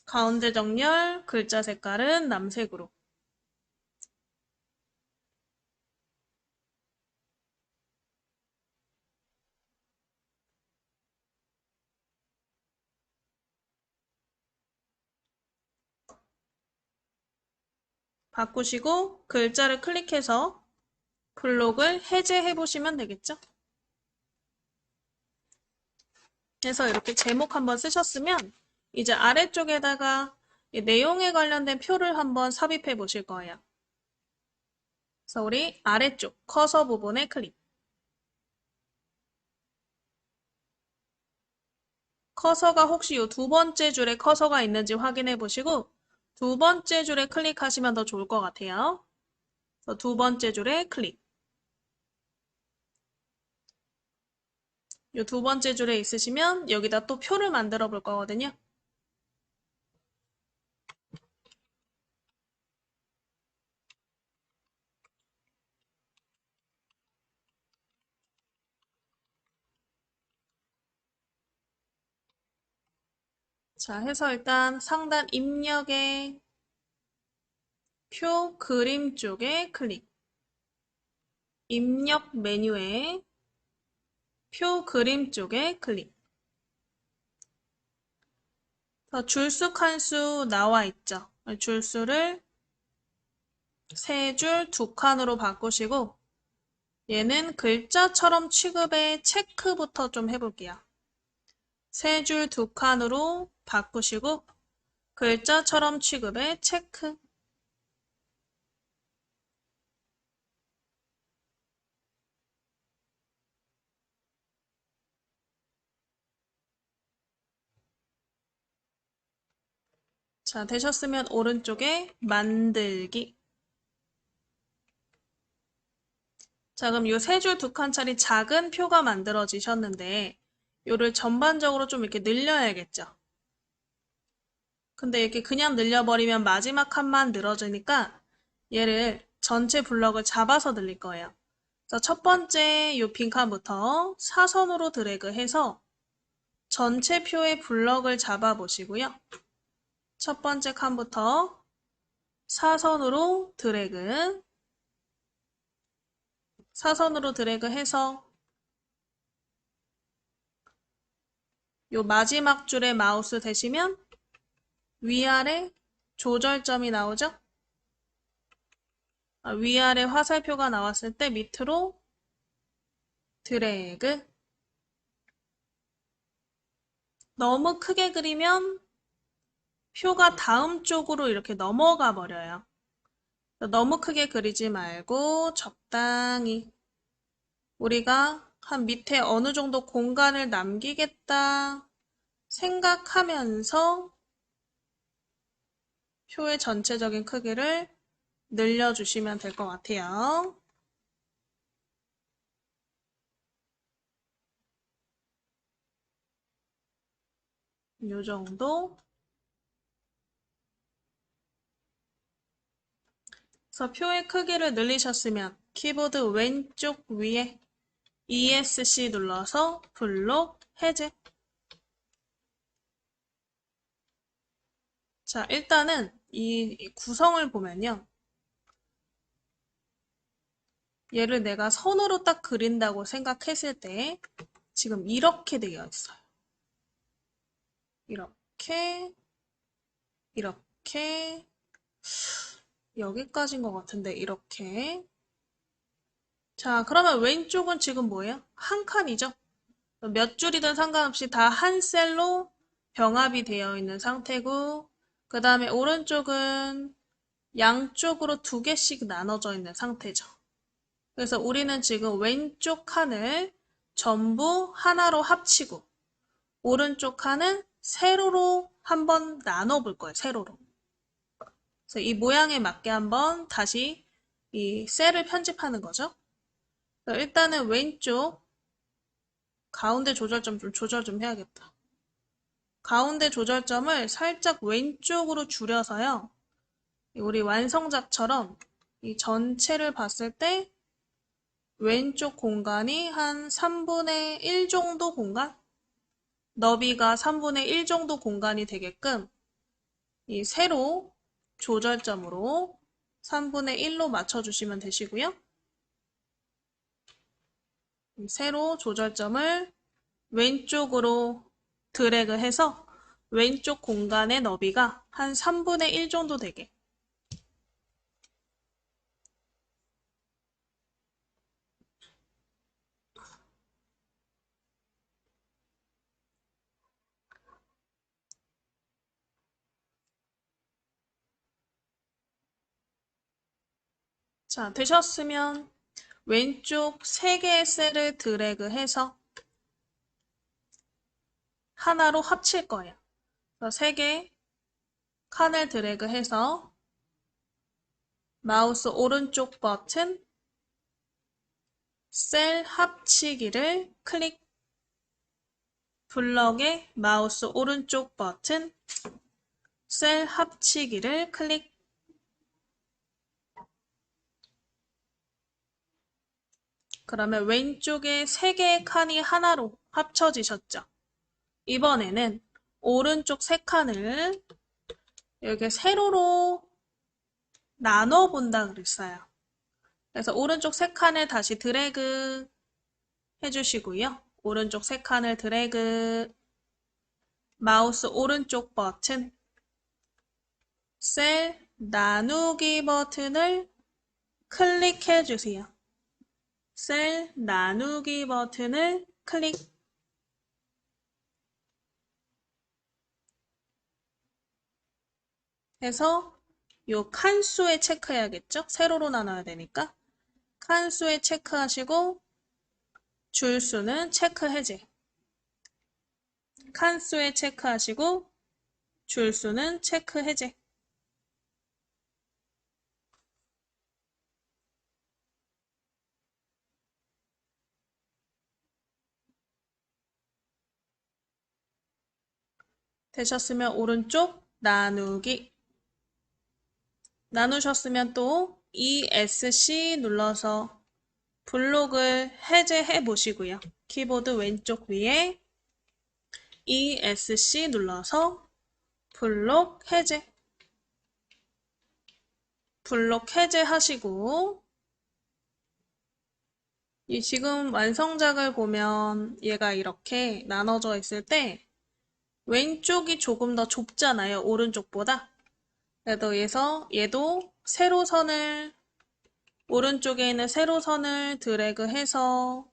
Speaker 1: 가운데 정렬, 글자 색깔은 남색으로. 바꾸시고 글자를 클릭해서 블록을 해제해 보시면 되겠죠? 그래서 이렇게 제목 한번 쓰셨으면 이제 아래쪽에다가 내용에 관련된 표를 한번 삽입해 보실 거예요. 그래서 우리 아래쪽 커서 부분에 클릭. 커서가 혹시 이 두 번째 줄에 커서가 있는지 확인해 보시고 두 번째 줄에 클릭하시면 더 좋을 것 같아요. 그래서 두 번째 줄에 클릭. 이 두 번째 줄에 있으시면 여기다 또 표를 만들어 볼 거거든요. 자, 해서 일단 상단 입력의 표 그림 쪽에 클릭. 입력 메뉴에 표 그림 쪽에 클릭. 줄수 칸수 나와 있죠. 줄수를 세 줄 두 칸으로 바꾸시고 얘는 글자처럼 취급의 체크부터 좀 해볼게요. 세 줄 두 칸으로 바꾸시고 글자처럼 취급의 체크. 자, 되셨으면 오른쪽에 만들기. 자, 그럼 이 세 줄 두 칸짜리 작은 표가 만들어지셨는데 요를 전반적으로 좀 이렇게 늘려야겠죠. 근데 이렇게 그냥 늘려버리면 마지막 칸만 늘어지니까 얘를 전체 블럭을 잡아서 늘릴 거예요. 그래서 첫 번째 요 빈 칸부터 사선으로 드래그해서 전체 표의 블럭을 잡아 보시고요. 첫 번째 칸부터 사선으로 드래그, 사선으로 드래그해서 요 마지막 줄에 마우스 대시면 위아래 조절점이 나오죠? 위아래 화살표가 나왔을 때 밑으로 드래그. 너무 크게 그리면 표가 다음 쪽으로 이렇게 넘어가 버려요. 너무 크게 그리지 말고 적당히 우리가 한 밑에 어느 정도 공간을 남기겠다 생각하면서 표의 전체적인 크기를 늘려주시면 될 것 같아요. 이 정도. 그래서 표의 크기를 늘리셨으면 키보드 왼쪽 위에 ESC 눌러서 블록 해제. 자, 일단은 이 구성을 보면요. 얘를 내가 선으로 딱 그린다고 생각했을 때 지금 이렇게 되어 있어요. 이렇게, 이렇게, 여기까지인 것 같은데 이렇게. 자, 그러면 왼쪽은 지금 뭐예요? 한 칸이죠? 몇 줄이든 상관없이 다 한 셀로 병합이 되어 있는 상태고, 그 다음에 오른쪽은 양쪽으로 두 개씩 나눠져 있는 상태죠. 그래서 우리는 지금 왼쪽 칸을 전부 하나로 합치고, 오른쪽 칸은 세로로 한번 나눠 볼 거예요, 세로로. 그래서 이 모양에 맞게 한번 다시 이 셀을 편집하는 거죠. 일단은 왼쪽 가운데 조절점 좀 조절 좀 해야겠다. 가운데 조절점을 살짝 왼쪽으로 줄여서요. 우리 완성작처럼 이 전체를 봤을 때 왼쪽 공간이 한 3분의 1 정도 공간? 너비가 3분의 1 정도 공간이 되게끔 이 세로 조절점으로 3분의 1로 맞춰주시면 되시고요. 세로 조절점을 왼쪽으로 드래그해서 왼쪽 공간의 너비가 한 3분의 1 정도 되게. 자, 되셨으면 왼쪽 3개의 셀을 드래그해서 하나로 합칠 거예요. 3개 칸을 드래그해서 마우스 오른쪽 버튼 셀 합치기를 클릭. 블럭의 마우스 오른쪽 버튼 셀 합치기를 클릭. 그러면 왼쪽에 3개의 칸이 하나로 합쳐지셨죠? 이번에는 오른쪽 3칸을 이렇게 세로로 나눠본다 그랬어요. 그래서 오른쪽 3칸을 다시 드래그 해주시고요. 오른쪽 3칸을 드래그, 마우스 오른쪽 버튼, 셀 나누기 버튼을 클릭해주세요. 셀 나누기 버튼을 클릭. 해서 요 칸수에 체크해야겠죠? 세로로 나눠야 되니까. 칸수에 체크하시고 줄수는 체크 해제. 칸수에 체크하시고 줄수는 체크 해제. 되셨으면 오른쪽 나누기. 나누셨으면 또 ESC 눌러서 블록을 해제해 보시고요. 키보드 왼쪽 위에 ESC 눌러서 블록 해제. 블록 해제하시고 이 지금 완성작을 보면 얘가 이렇게 나눠져 있을 때 왼쪽이 조금 더 좁잖아요. 오른쪽보다. 그래서 얘도 세로선을 오른쪽에 있는 세로선을 드래그해서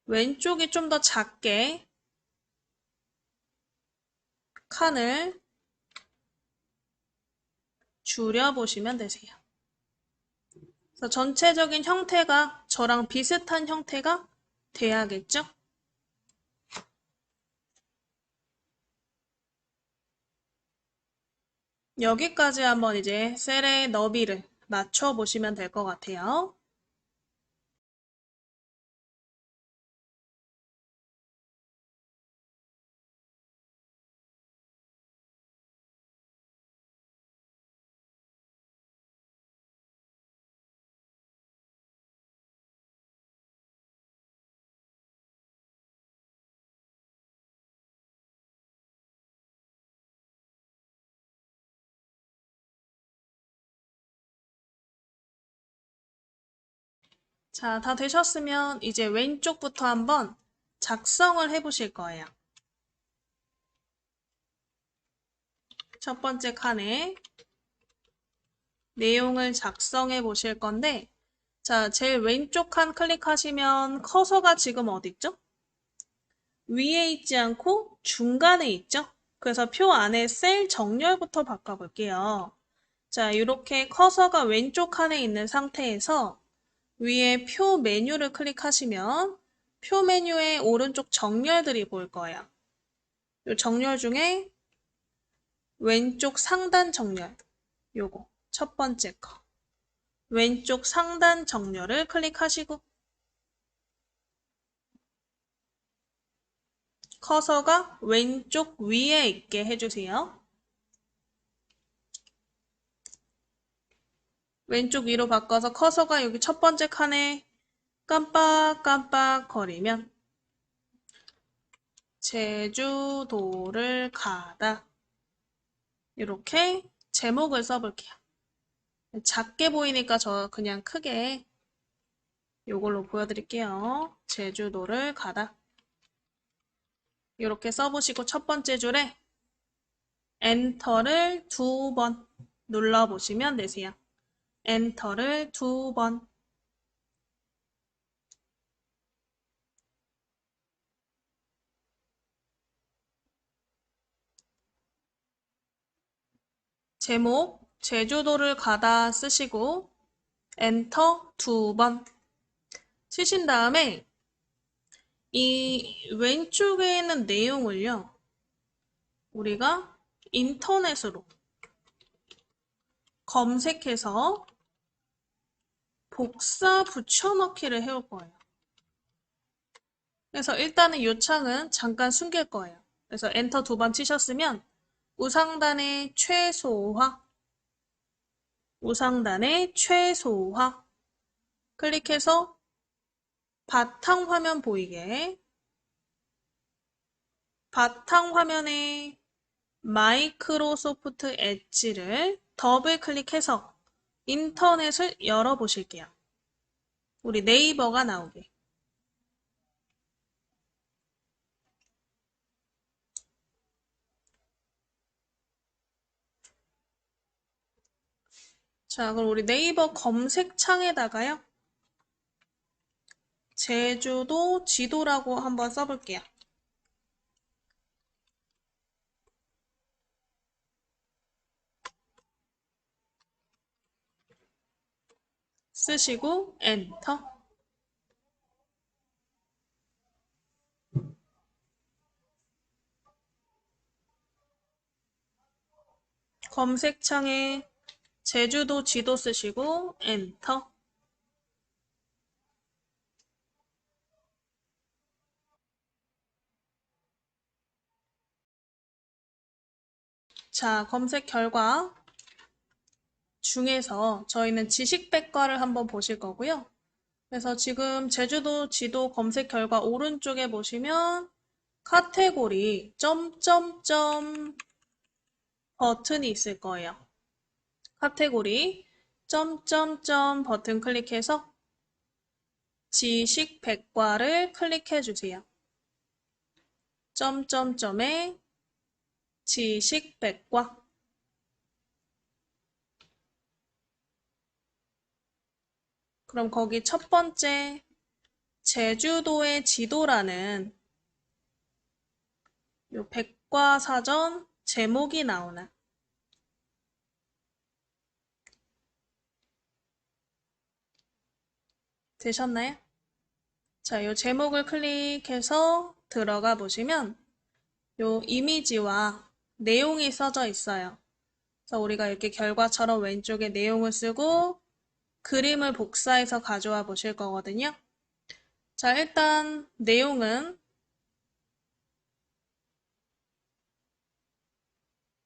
Speaker 1: 왼쪽이 좀 더 작게 칸을 줄여보시면 되세요. 그래서 전체적인 형태가 저랑 비슷한 형태가 돼야겠죠? 여기까지 한번 이제 셀의 너비를 맞춰보시면 될 것 같아요. 자, 다 되셨으면 이제 왼쪽부터 한번 작성을 해보실 거예요. 첫 번째 칸에 내용을 작성해 보실 건데, 자, 제일 왼쪽 칸 클릭하시면 커서가 지금 어디 있죠? 위에 있지 않고 중간에 있죠? 그래서 표 안에 셀 정렬부터 바꿔볼게요. 자, 이렇게 커서가 왼쪽 칸에 있는 상태에서 위에 표 메뉴를 클릭하시면 표 메뉴의 오른쪽 정렬들이 보일 거예요. 이 정렬 중에 왼쪽 상단 정렬, 요거 첫 번째 거. 왼쪽 상단 정렬을 클릭하시고 커서가 왼쪽 위에 있게 해주세요. 왼쪽 위로 바꿔서 커서가 여기 첫 번째 칸에 깜빡깜빡 거리면 제주도를 가다 이렇게 제목을 써볼게요. 작게 보이니까 저 그냥 크게 이걸로 보여드릴게요. 제주도를 가다 이렇게 써보시고 첫 번째 줄에 엔터를 2번 눌러보시면 되세요. 엔터를 2번. 제목 제주도를 가다 쓰시고 엔터 2번 치신 다음에 이 왼쪽에 있는 내용을요. 우리가 인터넷으로 검색해서 복사 붙여넣기를 해올 거예요. 그래서 일단은 이 창은 잠깐 숨길 거예요. 그래서 엔터 2번 치셨으면 우상단의 최소화 우상단의 최소화 클릭해서 바탕화면 보이게 바탕화면에 마이크로소프트 엣지를 더블 클릭해서 인터넷을 열어보실게요. 우리 네이버가 나오게. 자, 그럼 우리 네이버 검색창에다가요. 제주도 지도라고 한번 써볼게요. 쓰시고 엔터. 검색창에 제주도 지도 쓰시고 엔터. 자, 검색 결과 중에서 저희는 지식백과를 한번 보실 거고요. 그래서 지금 제주도 지도 검색 결과 오른쪽에 보시면 카테고리 점점점 버튼이 있을 거예요. 카테고리 점점점 버튼 클릭해서 지식백과를 클릭해 주세요. 점점점에 지식백과 그럼 거기 첫 번째 제주도의 지도라는 요 백과사전 제목이 나오나? 되셨나요? 자, 요 제목을 클릭해서 들어가 보시면 요 이미지와 내용이 써져 있어요. 그래서 우리가 이렇게 결과처럼 왼쪽에 내용을 쓰고 그림을 복사해서 가져와 보실 거거든요. 자, 일단 내용은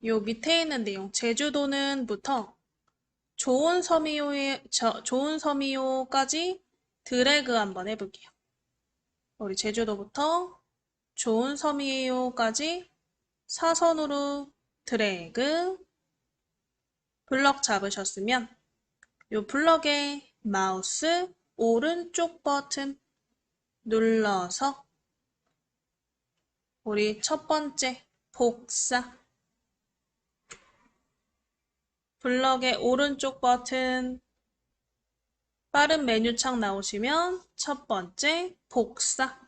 Speaker 1: 요 밑에 있는 내용, 제주도는부터 좋은 섬이요까지 드래그 한번 해볼게요. 우리 제주도부터 좋은 섬이요까지 사선으로 드래그, 블럭 잡으셨으면 요 블럭에 마우스 오른쪽 버튼 눌러서 우리 첫 번째 복사, 블럭의 오른쪽 버튼 빠른 메뉴창 나오시면 첫 번째 복사.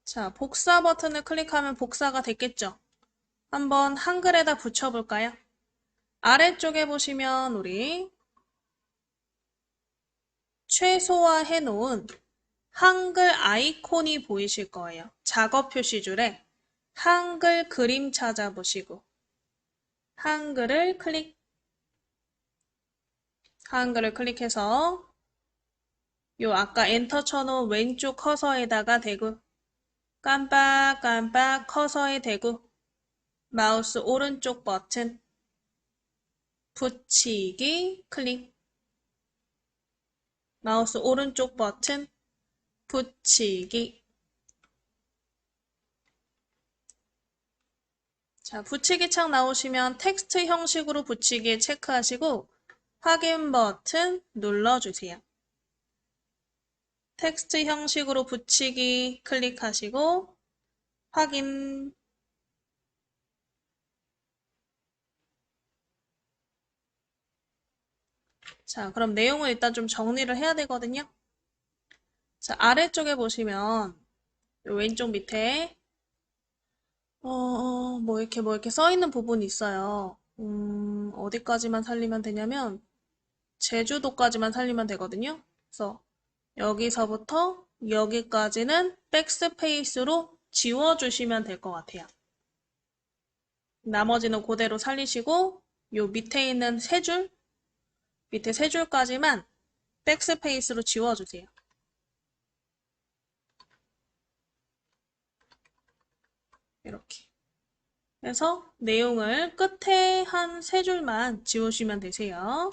Speaker 1: 자, 복사 버튼을 클릭하면 복사가 됐겠죠? 한번 한글에다 붙여볼까요? 아래쪽에 보시면 우리 최소화해 놓은 한글 아이콘이 보이실 거예요. 작업 표시줄에 한글 그림 찾아보시고 한글을 클릭해서 요 아까 엔터 쳐놓은 왼쪽 커서에다가 대고 깜빡깜빡 커서에 대고 마우스 오른쪽 버튼 붙이기 클릭, 마우스 오른쪽 버튼 붙이기. 자, 붙이기 창 나오시면 텍스트 형식으로 붙이기 체크하시고 확인 버튼 눌러주세요. 텍스트 형식으로 붙이기 클릭하시고 확인. 자, 그럼 내용을 일단 좀 정리를 해야 되거든요. 자, 아래쪽에 보시면 왼쪽 밑에 뭐 이렇게 써 있는 부분이 있어요. 어디까지만 살리면 되냐면 제주도까지만 살리면 되거든요. 그래서 여기서부터 여기까지는 백스페이스로 지워주시면 될 것 같아요. 나머지는 그대로 살리시고 요 밑에 있는 세 줄, 밑에 세 줄까지만 백스페이스로 지워주세요. 이렇게 해서 내용을 끝에 한 세 줄만 지우시면 되세요.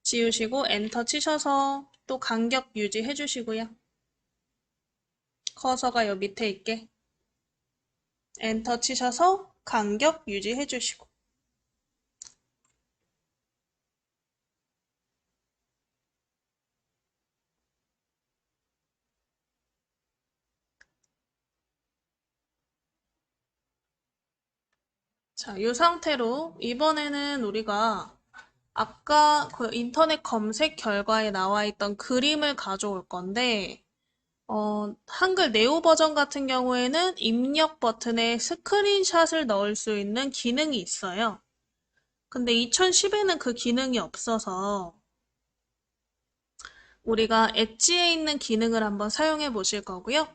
Speaker 1: 지우시고 엔터 치셔서 또 간격 유지해 주시고요. 커서가 요 밑에 있게 엔터 치셔서 간격 유지해 주시고. 자, 이 상태로 이번에는 우리가 아까 그 인터넷 검색 결과에 나와 있던 그림을 가져올 건데 한글 네오 버전 같은 경우에는 입력 버튼에 스크린샷을 넣을 수 있는 기능이 있어요. 근데 2010에는 그 기능이 없어서 우리가 엣지에 있는 기능을 한번 사용해 보실 거고요.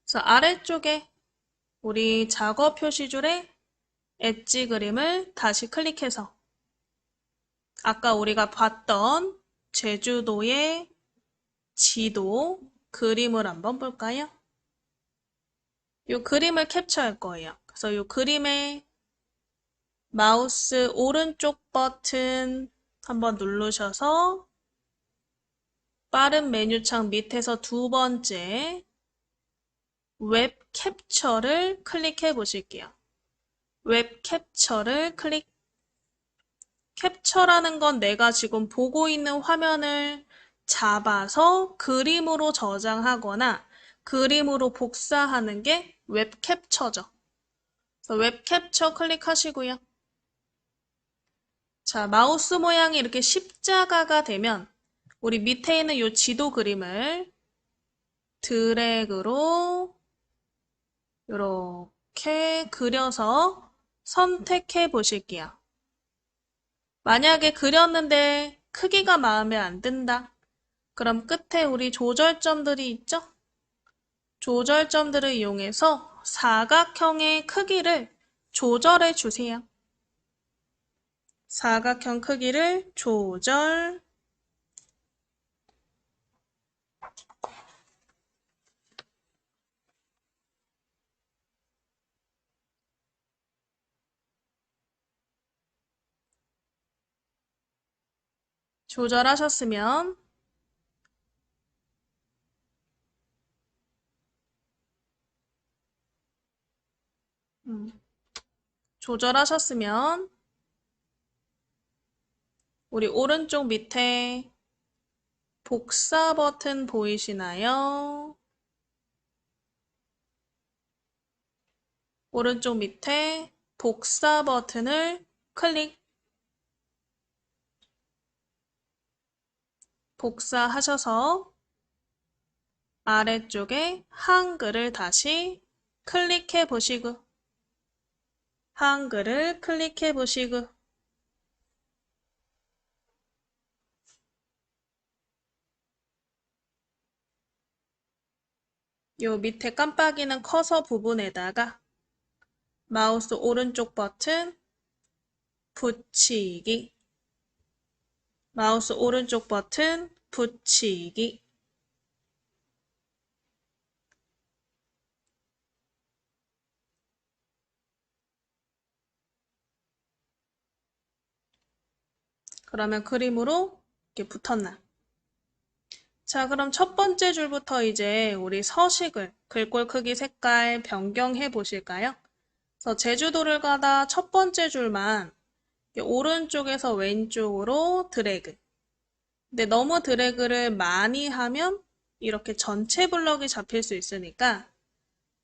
Speaker 1: 그래서 아래쪽에 우리 작업 표시줄에 엣지 그림을 다시 클릭해서 아까 우리가 봤던 제주도의 지도 그림을 한번 볼까요? 이 그림을 캡처할 거예요. 그래서 이 그림에 마우스 오른쪽 버튼 한번 누르셔서 빠른 메뉴창 밑에서 두 번째 웹 캡처를 클릭해 보실게요. 웹 캡처를 클릭. 캡처라는 건 내가 지금 보고 있는 화면을 잡아서 그림으로 저장하거나 그림으로 복사하는 게 웹 캡처죠. 그래서 웹 캡처 클릭하시고요. 자, 마우스 모양이 이렇게 십자가가 되면 우리 밑에 있는 이 지도 그림을 드래그로 이렇게 그려서 선택해 보실게요. 만약에 그렸는데 크기가 마음에 안 든다. 그럼 끝에 우리 조절점들이 있죠? 조절점들을 이용해서 사각형의 크기를 조절해 주세요. 사각형 크기를 조절하셨으면 조절하셨으면 우리 오른쪽 밑에 복사 버튼 보이시나요? 오른쪽 밑에 복사 버튼을 클릭. 복사하셔서 아래쪽에 한글을 다시 클릭해 보시고 한글을 클릭해 보시고 요 밑에 깜빡이는 커서 부분에다가 마우스 오른쪽 버튼 붙이기 마우스 오른쪽 버튼 붙이기 그러면 그림으로 이렇게 붙었나? 자, 그럼 첫 번째 줄부터 이제 우리 서식을 글꼴 크기 색깔 변경해 보실까요? 그래서 제주도를 가다 첫 번째 줄만 오른쪽에서 왼쪽으로 드래그. 근데 너무 드래그를 많이 하면 이렇게 전체 블럭이 잡힐 수 있으니까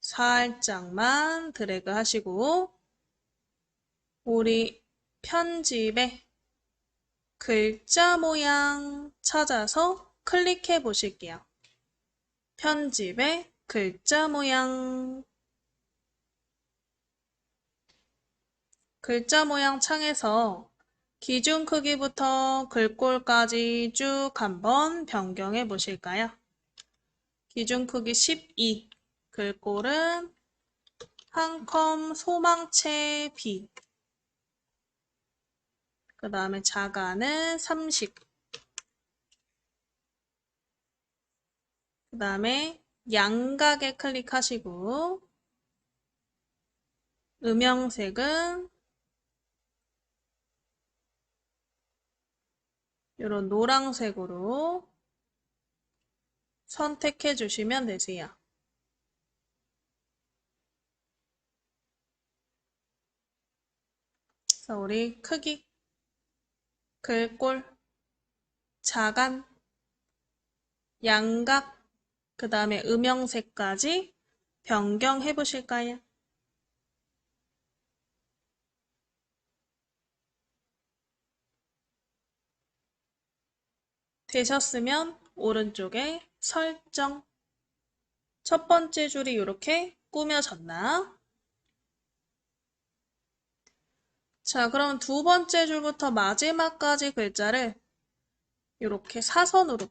Speaker 1: 살짝만 드래그 하시고 우리 편집에 글자 모양 찾아서 클릭해 보실게요. 편집에 글자 모양 창에서 기준 크기부터 글꼴까지 쭉 한번 변경해 보실까요? 기준 크기 12, 글꼴은 한 컴 소망체 B, 그 다음에 자가는 30, 그 다음에 양각에 클릭하시고 음영색은 이런 노란색으로 선택해 주시면 되세요. 그래서 우리 크기, 글꼴, 자간, 양각, 그 다음에 음영색까지 변경해 보실까요? 되셨으면 오른쪽에 설정. 첫 번째 줄이 이렇게 꾸며졌나? 자, 그럼 두 번째 줄부터 마지막까지 글자를 이렇게 사선으로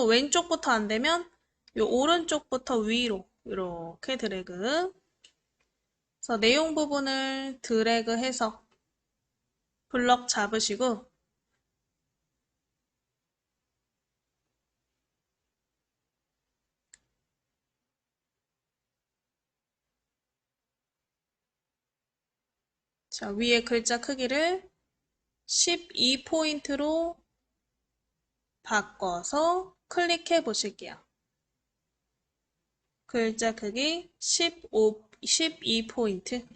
Speaker 1: 왼쪽부터 안 되면 이 오른쪽부터 위로 이렇게 드래그. 그래서 내용 부분을 드래그해서 블럭 잡으시고 자, 위에 글자 크기를 12포인트로 바꿔서 클릭해 보실게요. 글자 크기 12포인트.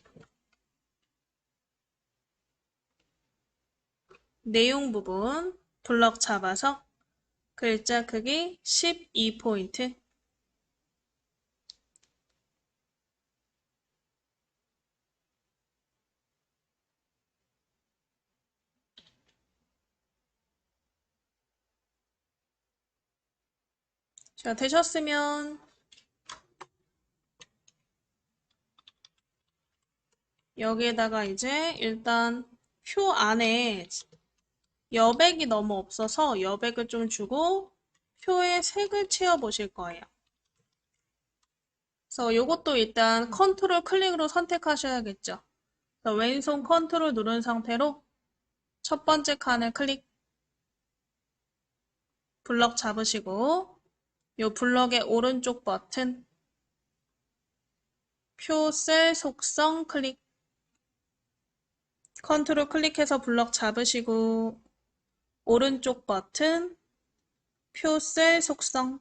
Speaker 1: 내용 부분 블럭 잡아서 글자 크기 12포인트. 자, 되셨으면 여기에다가 이제 일단 표 안에 여백이 너무 없어서 여백을 좀 주고 표에 색을 채워 보실 거예요. 그래서 이것도 일단 컨트롤 클릭으로 선택하셔야겠죠. 그래서 왼손 컨트롤 누른 상태로 첫 번째 칸을 클릭, 블럭 잡으시고 이 블럭의 오른쪽 버튼 표 셀 속성 클릭, 컨트롤 클릭해서 블럭 잡으시고 오른쪽 버튼 표 셀 속성,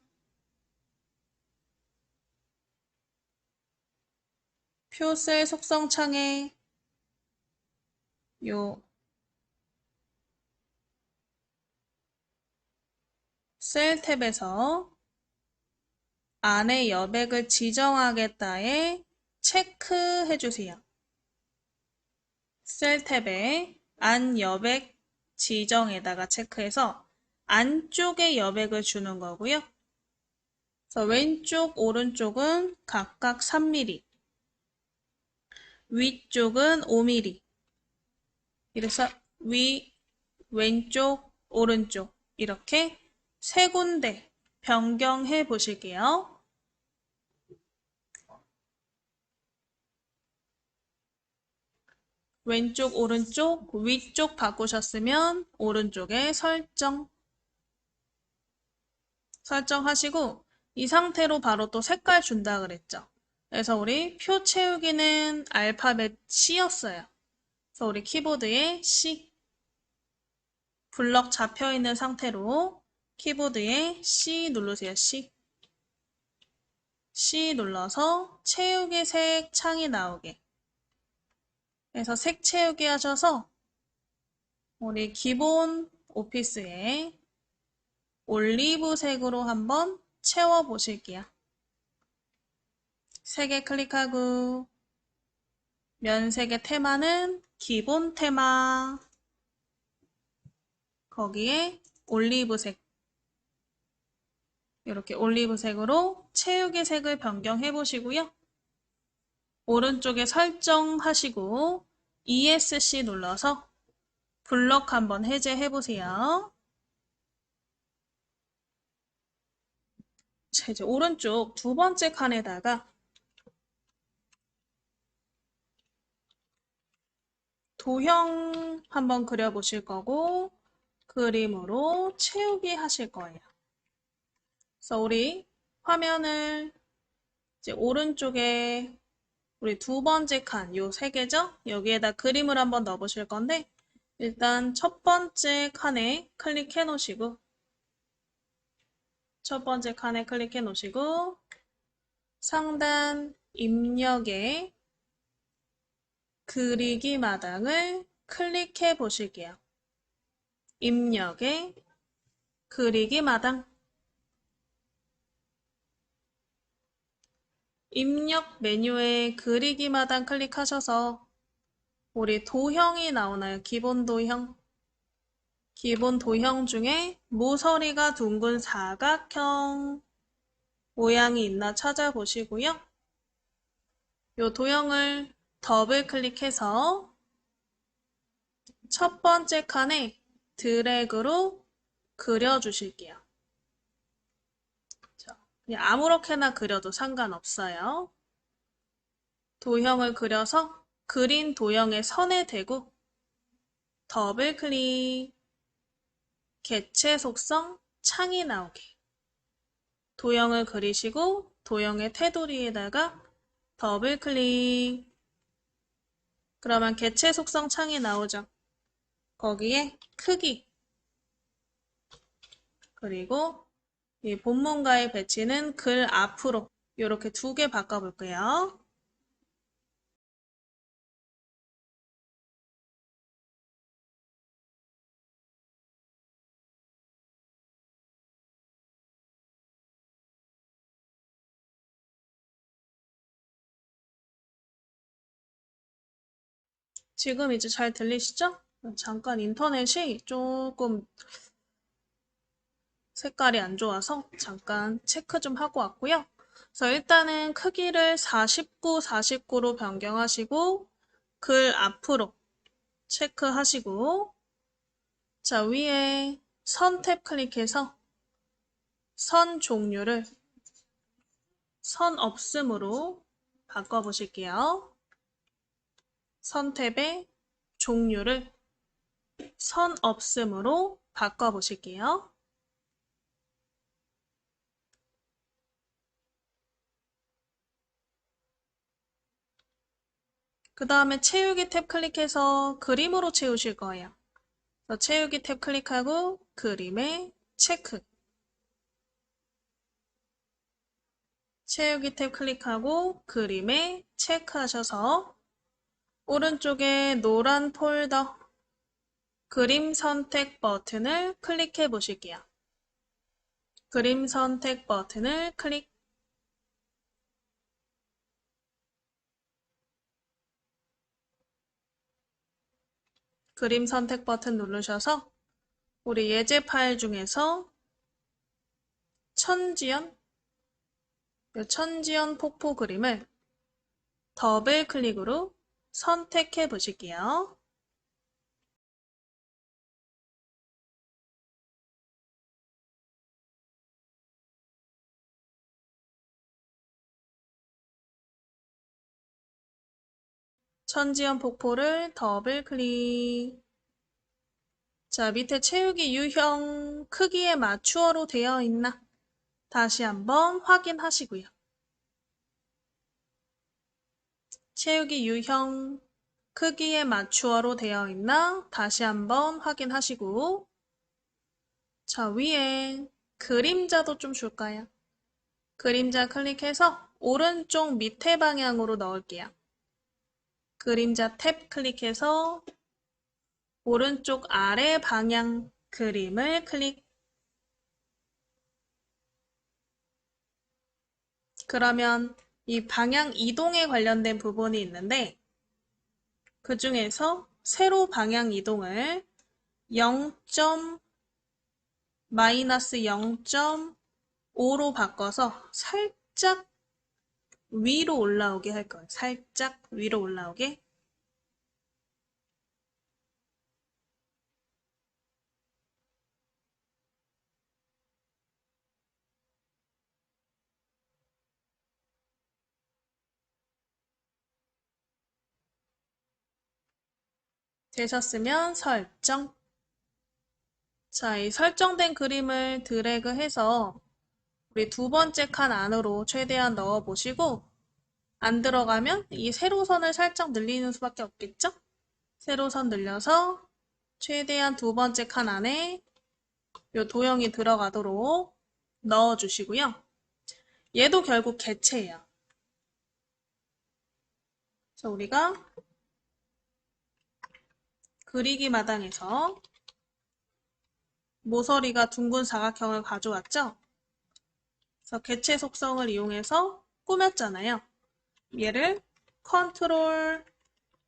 Speaker 1: 표 셀 속성 창에 요 셀 탭에서 안에 여백을 지정하겠다에 체크해 주세요. 셀 탭에 안 여백 지정에다가 체크해서 안쪽에 여백을 주는 거고요. 그래서 왼쪽, 오른쪽은 각각 3mm, 위쪽은 5mm. 이래서 위, 왼쪽, 오른쪽 이렇게 세 군데 변경해 보실게요. 왼쪽, 오른쪽, 위쪽 바꾸셨으면 오른쪽에 설정하시고 이 상태로 바로 또 색깔 준다 그랬죠. 그래서 우리 표 채우기는 알파벳 C였어요. 그래서 우리 키보드에 C, 블럭 잡혀 있는 상태로 키보드에 C 누르세요. C. C 눌러서 채우기 색 창이 나오게. 그래서 색 채우기 하셔서 우리 기본 오피스에 올리브색으로 한번 채워 보실게요. 3개 클릭하고 면색의 테마는 기본 테마, 거기에 올리브색, 이렇게 올리브색으로 채우기 색을 변경해 보시고요. 오른쪽에 설정하시고 ESC 눌러서 블럭 한번 해제해 보세요. 자, 이제 오른쪽 두 번째 칸에다가 도형 한번 그려보실 거고 그림으로 채우기 하실 거예요. 그래서 우리 화면을 이제 오른쪽에 우리 두 번째 칸, 요 세 개죠? 여기에다 그림을 한번 넣어 보실 건데 일단 첫 번째 칸에 클릭해 놓으시고 첫 번째 칸에 클릭해 놓으시고 상단 입력에 그리기 마당을 클릭해 보실게요. 입력에 그리기 마당, 입력 메뉴에 그리기 마당 클릭하셔서 우리 도형이 나오나요? 기본 도형. 기본 도형 중에 모서리가 둥근 사각형 모양이 있나 찾아보시고요. 이 도형을 더블 클릭해서 첫 번째 칸에 드래그로 그려주실게요. 그냥 아무렇게나 그려도 상관없어요. 도형을 그려서 그린 도형의 선에 대고 더블 클릭, 개체 속성 창이 나오게 도형을 그리시고 도형의 테두리에다가 더블 클릭, 그러면 개체 속성 창이 나오죠. 거기에 크기, 그리고 이 본문과의 배치는 글 앞으로 이렇게 두 개 바꿔볼게요. 지금 이제 잘 들리시죠? 잠깐 인터넷이 조금 색깔이 안 좋아서 잠깐 체크 좀 하고 왔고요. 그래서 일단은 크기를 49, 49로 변경하시고 글 앞으로 체크하시고 자 위에 선 탭 클릭해서 선 종류를 선 없음으로 바꿔보실게요. 선 탭의 종류를 선 없음으로 바꿔보실게요. 그 다음에 채우기 탭 클릭해서 그림으로 채우실 거예요. 그래서 채우기 탭 클릭하고 그림에 체크. 채우기 탭 클릭하고 그림에 체크하셔서 오른쪽에 노란 폴더 그림 선택 버튼을 클릭해 보실게요. 그림 선택 버튼을 클릭. 그림 선택 버튼 누르셔서 우리 예제 파일 중에서 천지연, 천지연 폭포 그림을 더블 클릭으로 선택해 보실게요. 천지연 폭포를 더블 클릭. 자, 밑에 채우기 유형 크기에 맞추어로 되어 있나? 다시 한번 확인하시고요. 채우기 유형 크기에 맞추어로 되어 있나? 다시 한번 확인하시고 자, 위에 그림자도 좀 줄까요? 그림자 클릭해서 오른쪽 밑에 방향으로 넣을게요. 그림자 탭 클릭해서 오른쪽 아래 방향 그림을 클릭. 그러면 이 방향 이동에 관련된 부분이 있는데 그 중에서 세로 방향 이동을 0. 마이너스 0.5로 바꿔서 살짝 위로 올라오게 할 거예요. 살짝 위로 올라오게. 되셨으면 설정. 자, 이 설정된 그림을 드래그해서 우리 두 번째 칸 안으로 최대한 넣어 보시고 안 들어가면 이 세로선을 살짝 늘리는 수밖에 없겠죠? 세로선 늘려서 최대한 두 번째 칸 안에 이 도형이 들어가도록 넣어주시고요. 얘도 결국 개체예요. 그래서 우리가 그리기 마당에서 모서리가 둥근 사각형을 가져왔죠? 그래서 개체 속성을 이용해서 꾸몄잖아요. 얘를 컨트롤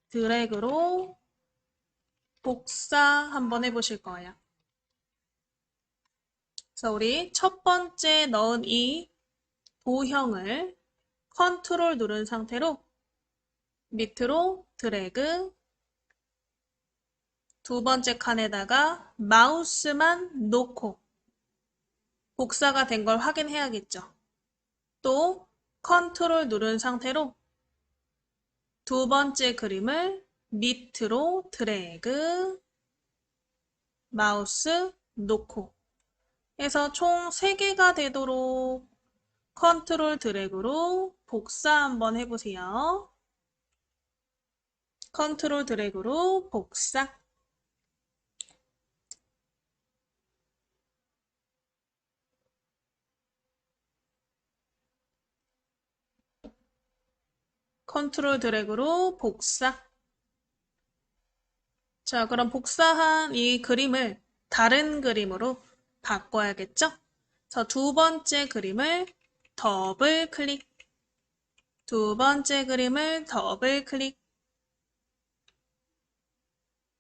Speaker 1: 드래그로 복사 한번 해보실 거예요. 그래서 우리 첫 번째 넣은 이 도형을 컨트롤 누른 상태로 밑으로 드래그, 두 번째 칸에다가 마우스만 놓고 복사가 된 걸 확인해야겠죠. 또 컨트롤 누른 상태로 두 번째 그림을 밑으로 드래그, 마우스 놓고 해서 총 3개가 되도록 컨트롤 드래그로 복사 한번 해보세요. 컨트롤 드래그로 복사. 컨트롤 드래그로 복사. 자, 그럼 복사한 이 그림을 다른 그림으로 바꿔야겠죠? 그래서 두 번째 그림을 더블 클릭. 두 번째 그림을 더블 클릭.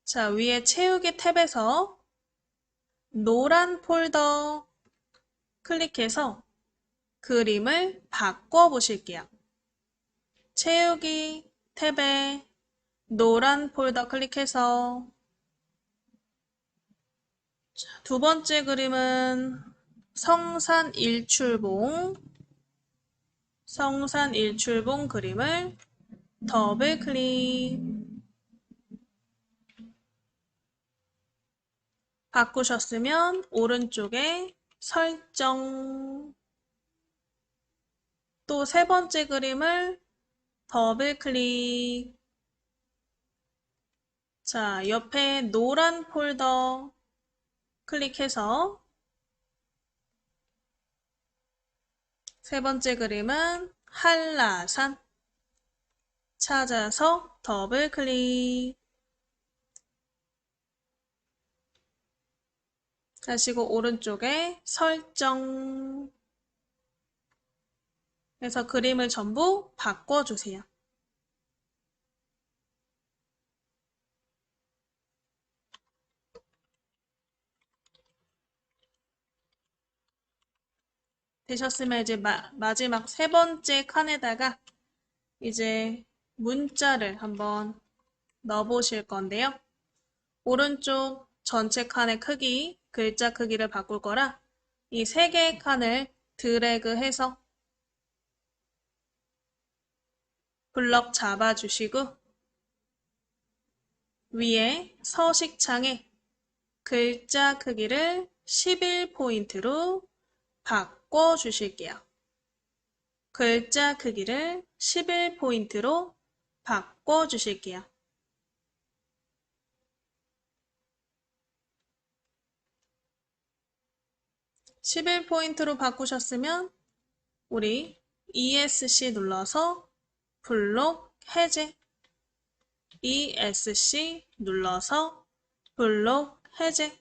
Speaker 1: 자, 위에 채우기 탭에서 노란 폴더 클릭해서 그림을 바꿔 보실게요. 채우기 탭에 노란 폴더 클릭해서 두 번째 그림은 성산 일출봉 그림을 더블 클릭. 바꾸셨으면 오른쪽에 설정. 또 세 번째 그림을 더블 클릭. 자, 옆에 노란 폴더 클릭해서 세 번째 그림은 한라산 찾아서 더블 클릭. 하시고 오른쪽에 설정 해서 그림을 전부 바꿔주세요. 되셨으면 이제 마지막 세 번째 칸에다가 이제 문자를 한번 넣어보실 건데요. 오른쪽 전체 칸의 크기, 글자 크기를 바꿀 거라 이 세 개의 칸을 드래그해서 블럭 잡아주시고 위에 서식창에 글자 크기를 11포인트로 바꿔주실게요. 글자 크기를 11포인트로 바꿔주실게요. 11포인트로 바꾸셨으면 우리 ESC 눌러서 블록 해제. ESC 눌러서 블록 해제.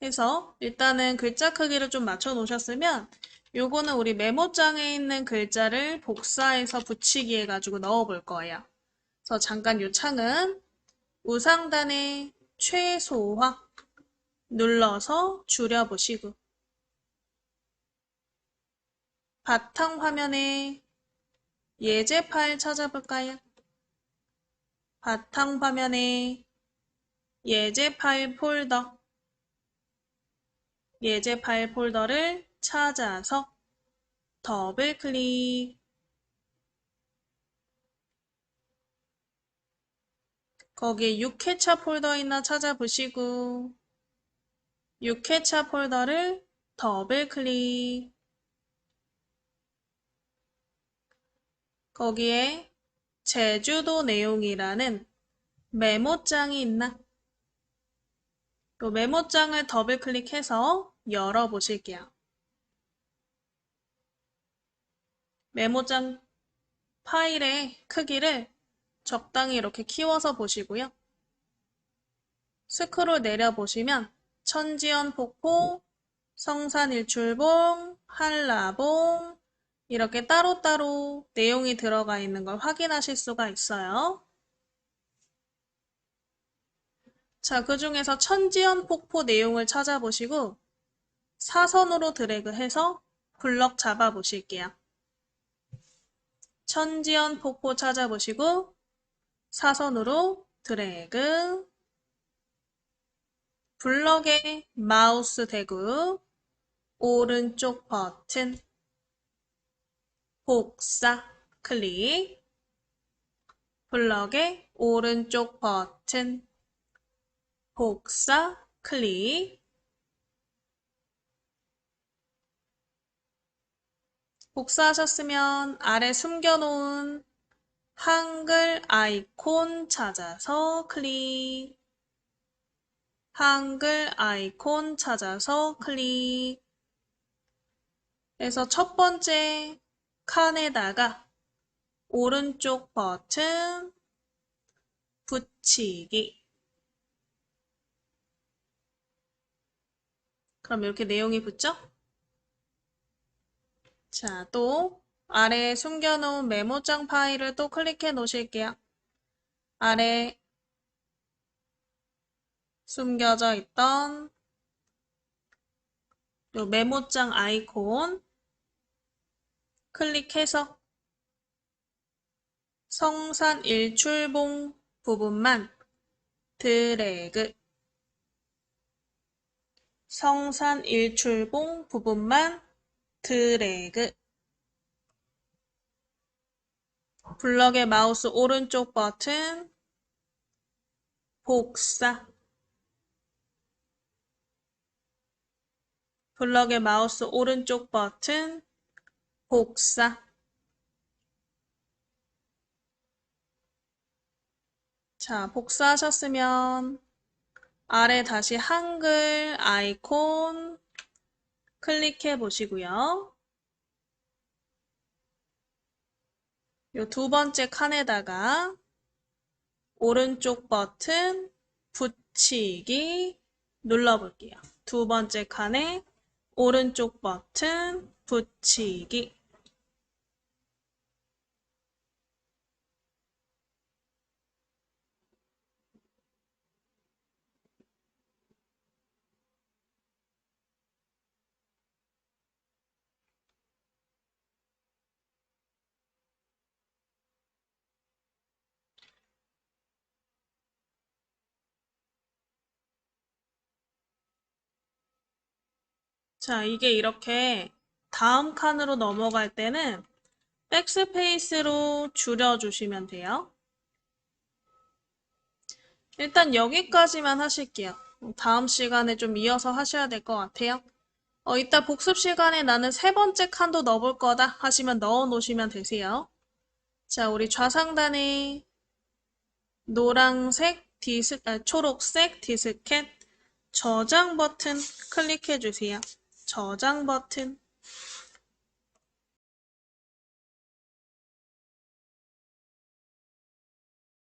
Speaker 1: 해서 일단은 글자 크기를 좀 맞춰 놓으셨으면 요거는 우리 메모장에 있는 글자를 복사해서 붙이기 해가지고 넣어 볼 거예요. 그래서 잠깐 요 창은 우상단에 최소화 눌러서 줄여보시고 바탕화면에 예제 파일 찾아볼까요? 바탕화면에 예제 파일 폴더, 예제 파일 폴더를 찾아서 더블 클릭. 거기에 6회차 폴더 있나 찾아보시고 6회차 폴더를 더블 클릭. 거기에 제주도 내용이라는 메모장이 있나? 또 메모장을 더블 클릭해서 열어보실게요. 메모장 파일의 크기를 적당히 이렇게 키워서 보시고요. 스크롤 내려보시면 천지연 폭포, 성산일출봉, 한라봉 이렇게 따로따로 내용이 들어가 있는 걸 확인하실 수가 있어요. 자, 그 중에서 천지연 폭포 내용을 찾아보시고 사선으로 드래그해서 블럭 잡아보실게요. 천지연 폭포 찾아보시고 사선으로 드래그. 블럭에 마우스 대고 오른쪽 버튼 복사 클릭. 블럭의 오른쪽 버튼 복사 클릭. 복사하셨으면 아래 숨겨놓은 한글 아이콘 찾아서 클릭. 한글 아이콘 찾아서 클릭. 그래서 첫 번째 칸에다가 오른쪽 버튼 붙이기. 그럼 이렇게 내용이 붙죠? 자, 또 아래에 숨겨놓은 메모장 파일을 또 클릭해 놓으실게요. 아래 숨겨져 있던 요 메모장 아이콘 클릭해서 성산 일출봉 부분만 드래그. 성산 일출봉 부분만 드래그. 블럭의 마우스 오른쪽 버튼 복사. 블럭의 마우스 오른쪽 버튼 복사. 자, 복사하셨으면 아래 다시 한글 아이콘 클릭해 보시고요. 요 두 번째 칸에다가 오른쪽 버튼 붙이기 눌러볼게요. 두 번째 칸에 오른쪽 버튼 붙이기. 자, 이게 이렇게 다음 칸으로 넘어갈 때는 백스페이스로 줄여주시면 돼요. 일단 여기까지만 하실게요. 다음 시간에 좀 이어서 하셔야 될 것 같아요. 이따 복습 시간에 나는 세 번째 칸도 넣어볼 거다 하시면 넣어 놓으시면 되세요. 자, 우리 좌상단에 초록색 디스켓 저장 버튼 클릭해 주세요. 저장 버튼.